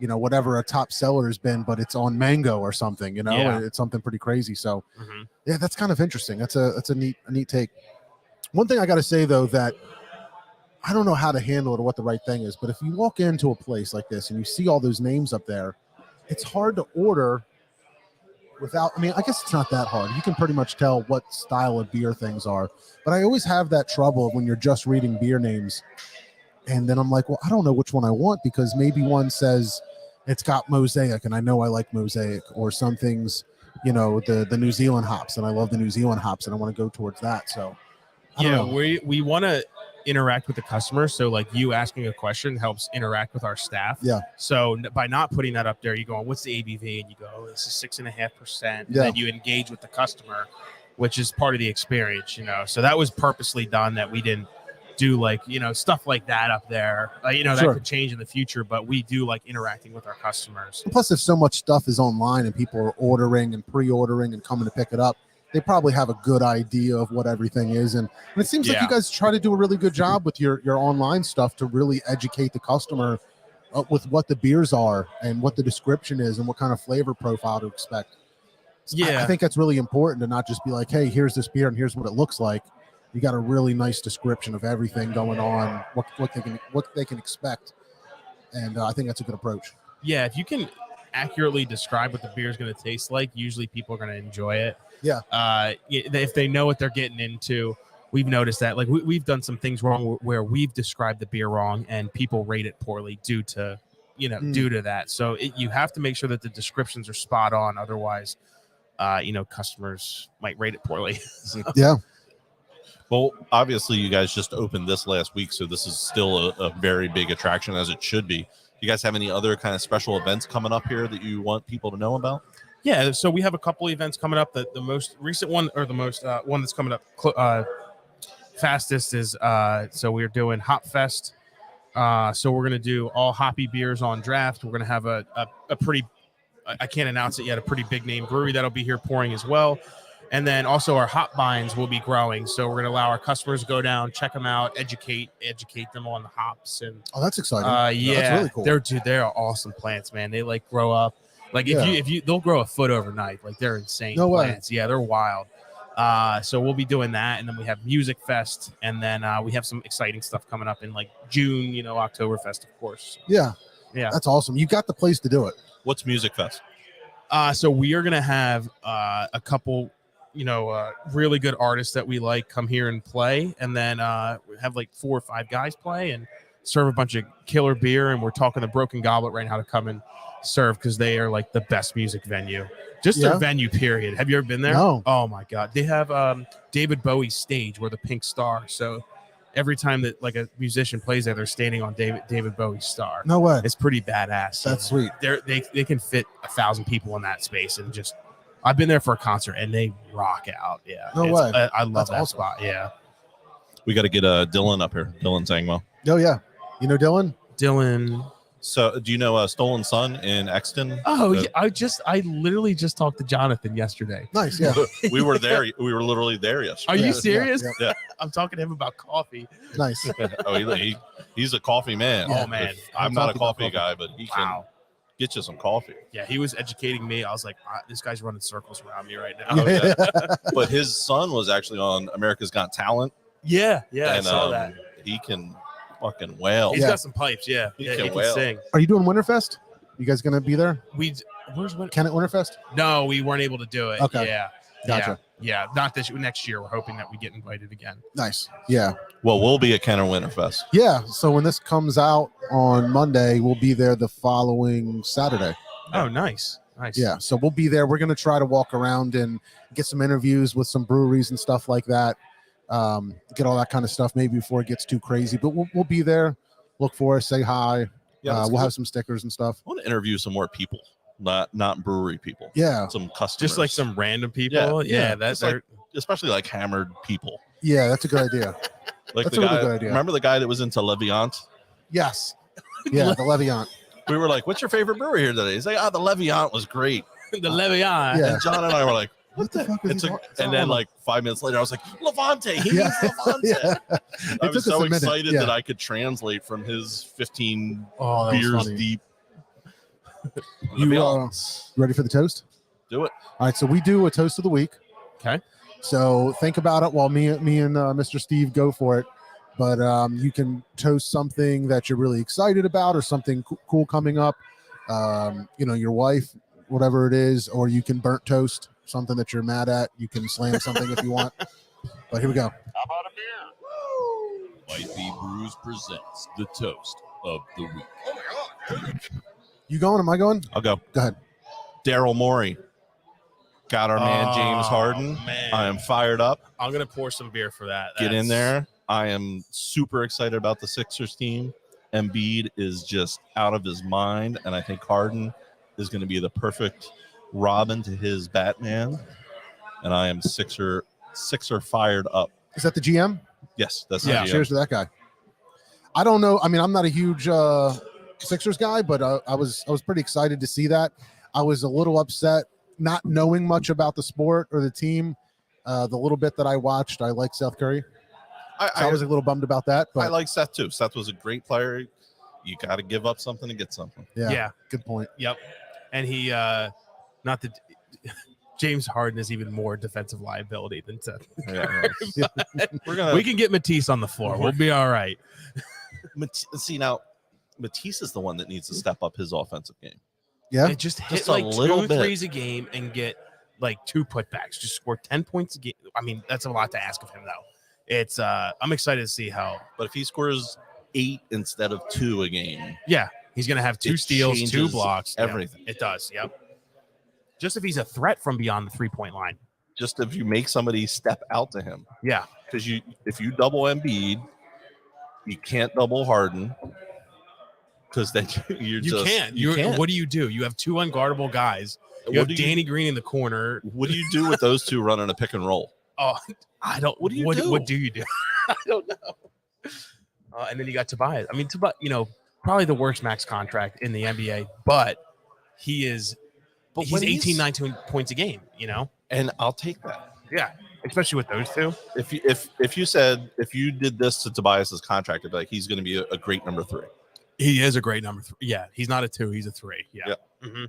whatever a top seller has been, but it's on mango or something, Yeah. It's something pretty crazy. So Mhm. yeah, that's kind of interesting. That's a neat take. One thing I got to say though, that I don't know how to handle it or what the right thing is, but if you walk into a place like this and you see all those names up there, it's hard to order without, I guess it's not that hard. You can pretty much tell what style of beer things are, but I always have that trouble when you're just reading beer names. And then I'm like, well, I don't know which one I want, because maybe one says it's got Mosaic and I know I like Mosaic, or some things, the New Zealand hops, and I love the New Zealand hops and I want to go towards that. So I don't know. we want to interact with the customer, so like you asking a question helps interact with our staff. Yeah. So by not putting that up there, you go, what's the ABV, and you go, this is 6.5%, and Yeah. then you engage with the customer, which is part of the experience. So that was purposely done, that we didn't do like stuff like that up there. That Sure. could change in the future, but we do like interacting with our customers. Plus, if so much stuff is online and people are ordering and pre-ordering and coming to pick it up, they probably have a good idea of what everything is. And it seems like Yeah. you guys try to do a really good job with your online stuff to really educate the customer with what the beers are and what the description is and what kind of flavor profile to expect. Yeah. I think that's really important, to not just be like, hey, here's this beer and here's what it looks like. You got a really nice description of everything going on, what they can expect. And I think that's a good approach. Yeah, if you can accurately describe what the beer is going to taste like, usually people are going to enjoy it. Yeah. If they know what they're getting into, we've noticed that. Like we've done some things wrong where we've described the beer wrong, and people rate it poorly due to that. So you have to make sure that the descriptions are spot on. Otherwise, customers might rate it poorly. So, Yeah. well, obviously, you guys just opened this last week, so this is still a very big attraction, as it should be. You guys have any other kind of special events coming up here that you want people to know about? Yeah, so we have a couple events coming up. The most recent one, or the most one that's coming up fastest, is so we're doing Hop Fest. So we're going to do all hoppy beers on draft. We're going to have a pretty, I can't announce it yet, a pretty big name brewery that'll be here pouring as well. And then also our hop vines will be growing. So we're going to allow our customers to go down, check them out, educate them on the hops. And Oh, that's exciting. yeah, That's really cool. They're awesome plants, man. They like grow up. Like if you they'll grow a foot overnight. Like they're insane No way. plants. Yeah, they're wild. So we'll be doing that, and then we have Music Fest, and then we have some exciting stuff coming up in like June. Oktoberfest, of course. Yeah. Yeah. That's awesome. You got the place to do it. What's Music Fest? So we are gonna have a couple, really good artists that we like come here and play, and then have like 4 or 5 guys play and serve a bunch of killer beer. And we're talking to Broken Goblet right now to come and serve, because they are like the best music venue. Just their venue, period. Have you ever been there? No. Oh my god, they have David Bowie's stage where the pink star. So every time that like a musician plays there, they're standing on David Bowie's star. No way. It's pretty badass. That's sweet. They can fit 1,000 people in that space, and just I've been there for a concert and they rock out. Yeah. No way. I love That's that awesome. spot. Yeah. We got to get Dylan up here. Dylan Sangwell. Oh, yeah. You know Dylan? Dylan. So, do you know Stolen Sun in Exton? Oh, yeah. I literally just talked to Jonathan yesterday. Nice. Yeah. We were there. We were literally there yesterday. Are you Yeah, serious? yeah, yeah. I'm talking to him about coffee. Nice. Oh, he's a coffee man. Yeah. Oh, man. I'm not a talking about coffee guy, but he can Wow. get you some coffee. Yeah, he was educating me. I was like, this guy's running circles around me right now. Oh, yeah. But his son was actually on America's Got Talent. Yeah, I and saw that. he can fucking wail. He's Yeah. got some pipes. Yeah, He he can can wail. sing. Are you doing Winterfest? You guys going to be there? Where's what? Kennett Winterfest? No, we weren't able to do it. Okay. Yeah. Gotcha. Yeah. Not next year. We're hoping that we get invited again. Nice. Yeah. Well, we'll be at Kenner Winterfest. Yeah. So when this comes out on Monday, we'll be there the following Saturday. Oh, nice. Yeah. So we'll be there. We're going to try to walk around and get some interviews with some breweries and stuff like that. Get all that kind of stuff maybe before it gets too crazy. But we'll be there. Look for us. Say hi. Yeah, that's We'll cool. have some stickers and stuff. I want to interview some more people, not brewery people. Yeah, Some customers, Just like some random people. Yeah, Just like, especially like hammered people. yeah, that's a good idea. Like That's the a guy. really good idea. Remember the guy that was into Leviant? Yes. Yeah, the Leviant. We were like, "What's your favorite brewery here today?" He's like, "Ah, the Leviant was great." the Levian. Yeah. And John and I were like, What the fuck is It's he a, talking and then about? like 5 minutes later, I was like, Levante. He Yeah. means Levante. Yeah. I It was took us so a minute. excited Yeah. that I could translate from his 15 Oh, that was beers funny. deep. You Leviant. ready for the toast? Do it. All right, so we do a toast of the week. Okay. So think about it while me and Mr. Steve go for it. But you can toast something that you're really excited about or something cool coming up. Your wife, whatever it is, or you can burnt toast something that you're mad at. You can slam something if you want. But here we go. Might Be Brews presents the toast of the week. You going? Am I going? I'll go. Go ahead. Daryl Morey. Got our man Oh, James Harden. man. I am fired up. I'm gonna pour some beer for that. Get in That's- there. I am super excited about the Sixers team. Embiid is just out of his mind, and I think Harden is going to be the perfect Robin to his Batman. And I am Sixer fired up. Is that the GM? Yes, that's Yeah. the Cheers to that guy. I don't know. I mean, I'm not a huge Sixers guy, but I was pretty excited to see that. I was a little upset not knowing much about the sport or the team. The little bit that I watched, I like Seth Curry. So I was a little bummed about that. But I like Seth too. Seth was a great player. You got to give up something to get something. Yeah. good point. Yep. And he, not that James Harden is even more defensive liability than Seth. Yeah. We're gonna We can get Matisse on the floor. We'll be all right. see now. Matisse is the one that needs to step up his offensive game. Yeah, And just hit Just a like little 2 bit. threes a game and get like 2 putbacks. Just score 10 points a game. I mean, that's a lot to ask of him, though. It's I'm excited to see how. But if he scores 8 instead of 2 a game, Yeah, he's gonna have 2 It steals, 2 changes blocks, Yeah, everything. it does. Yep. Just if he's a threat from beyond the 3-point line. just if you make somebody step out to him, Yeah. because if you double Embiid, you can't double Harden, because then You just can't. you can't. What do you do? You have 2 unguardable guys. You What have do you- Danny Green in the corner. What do you do with those two running a pick and roll? Oh, I don't. What do you What do? do you do? I don't know. And then you got Tobias. I mean, probably the worst max contract in the NBA, but he's when 18, 19 points a game. And I'll take that. Yeah, especially with those two. If you did this to Tobias's contract, it'd be like he's going to be a great number 3. He is a great number 3. Yeah, he's not a 2, he's a 3. Yeah. Yeah. Mm-hmm.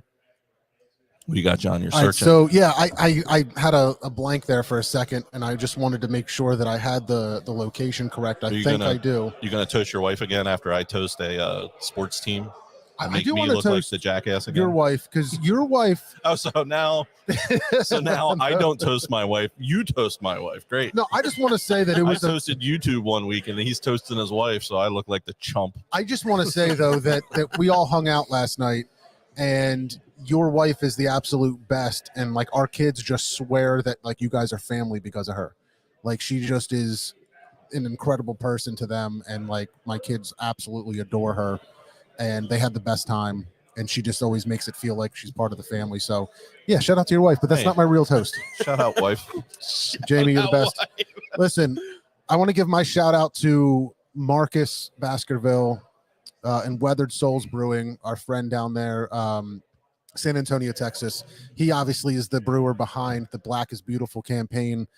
What do you got, John? You're All right, searching. so yeah, I had a blank there for a second, and I just wanted to make sure that I had the location correct. I Are you think gonna- I do. You going to toast your wife again after I toast a sports team? I Make do me want to look like toast the jackass again. your wife, because your wife. Oh, so now I don't toast my wife. You toast my wife. Great. No, I just want to say that it I was. toasted YouTube one week, and he's toasting his wife, so I look like the chump. I just want to say though that we all hung out last night, and your wife is the absolute best, and like our kids just swear that like you guys are family because of her. Like she just is an incredible person to them, and like my kids absolutely adore her, and they had the best time. And she just always makes it feel like she's part of the family. So, yeah, shout out to your wife, but that's Hey. not my real toast. Shout out, wife. Jamie, you're the best. Listen, I want to give my shout out to Marcus Baskerville and Weathered Souls Brewing, our friend down there, San Antonio, Texas. He obviously is the brewer behind the Black is Beautiful campaign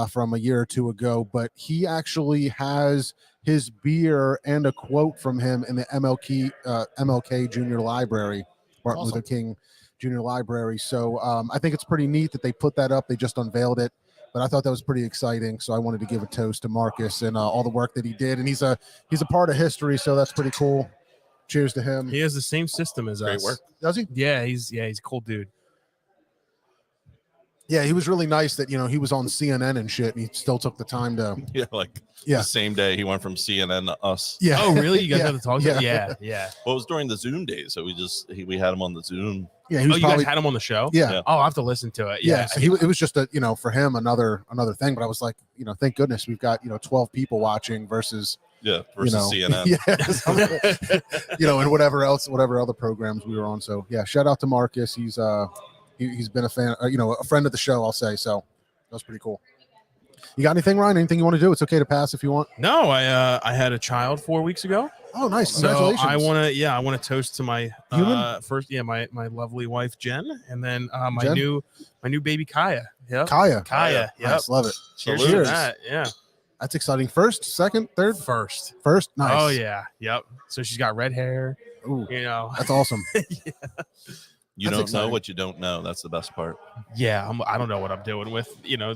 from a year or 2 ago, but he actually has his beer and a quote from him in the MLK Junior Library, Martin Awesome. Luther King Junior Library. So I think it's pretty neat that they put that up. They just unveiled it, but I thought that was pretty exciting. So I wanted to give a toast to Marcus and all the work that he did. And he's a part of history, so that's pretty cool. Cheers to him. He has the same system as Great us. work. Does he? Yeah, he's a cool dude. Yeah, he was really nice that, he was on CNN and shit, and he still took the time to, Yeah, like Yeah. the same day he went from CNN to us. yeah. Oh, really? You guys Yeah, have to talk? yeah. Yeah. Well, it was during the Zoom days, so we had him on the Zoom. Yeah, he Oh, was you probably, guys had him on the show? yeah. Yeah. Oh, I have to listen to it. Yeah, so it was just for him another thing, but I was like, thank goodness we've got 12 people watching versus Yeah, versus CNN. Yeah, and whatever other programs we were on. So yeah, shout out to Marcus. He's been a fan, a friend of the show, I'll say. So that was pretty cool. You got anything, Ryan? Anything you want to do? It's okay to pass if you want. No, I had a child 4 weeks ago. Oh, nice! So Congratulations. I want to toast to my my lovely wife Jen, and then my Jen? new baby Kaya. Yep. Kaya. Yep. Nice, love it. Cheers Cheers. to that. Yeah. That's exciting. First, second, third, First. nice. Oh yeah. Yep. So she's got red hair. Ooh, That's awesome. You That's don't exciting. know what you don't know. That's the best part. Yeah. I don't know what I'm doing with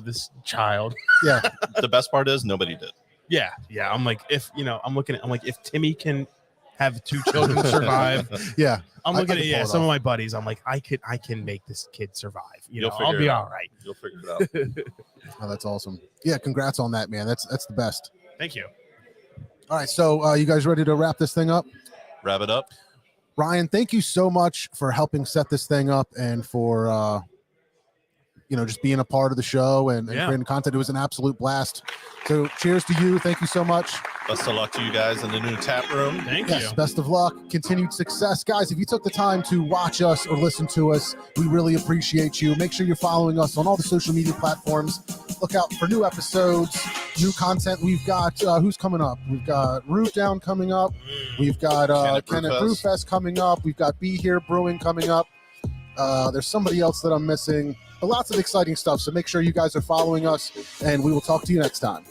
this child. Yeah, The best part is nobody did. Yeah. I'm like if if Timmy can have 2 children survive. yeah. I'm I looking can at pull it some of off. my buddies. I'm like I can make this kid survive. You'll I'll figure be it all out. right. You'll figure it out. Oh, that's awesome. Yeah, congrats on that, man. That's the best. Thank you. All right, so you guys ready to wrap this thing up? Wrap it up. Ryan, thank you so much for helping set this thing up and for just being a part of the show and creating content. It was an absolute blast. So cheers to you. Thank you so much. Best of luck to you guys in the new tap room. Thank Yes, you. best of luck. Continued success. Guys, if you took the time to watch us or listen to us, we really appreciate you. Make sure you're following us on all the social media platforms. Look out for new episodes, new content. We've got, who's coming up? We've got Roof Down coming up. We've got Kenneth Brew Fest coming up. We've got Be Here Brewing coming up. There's somebody else that I'm missing. But lots of exciting stuff. So make sure you guys are following us, and we will talk to you next time.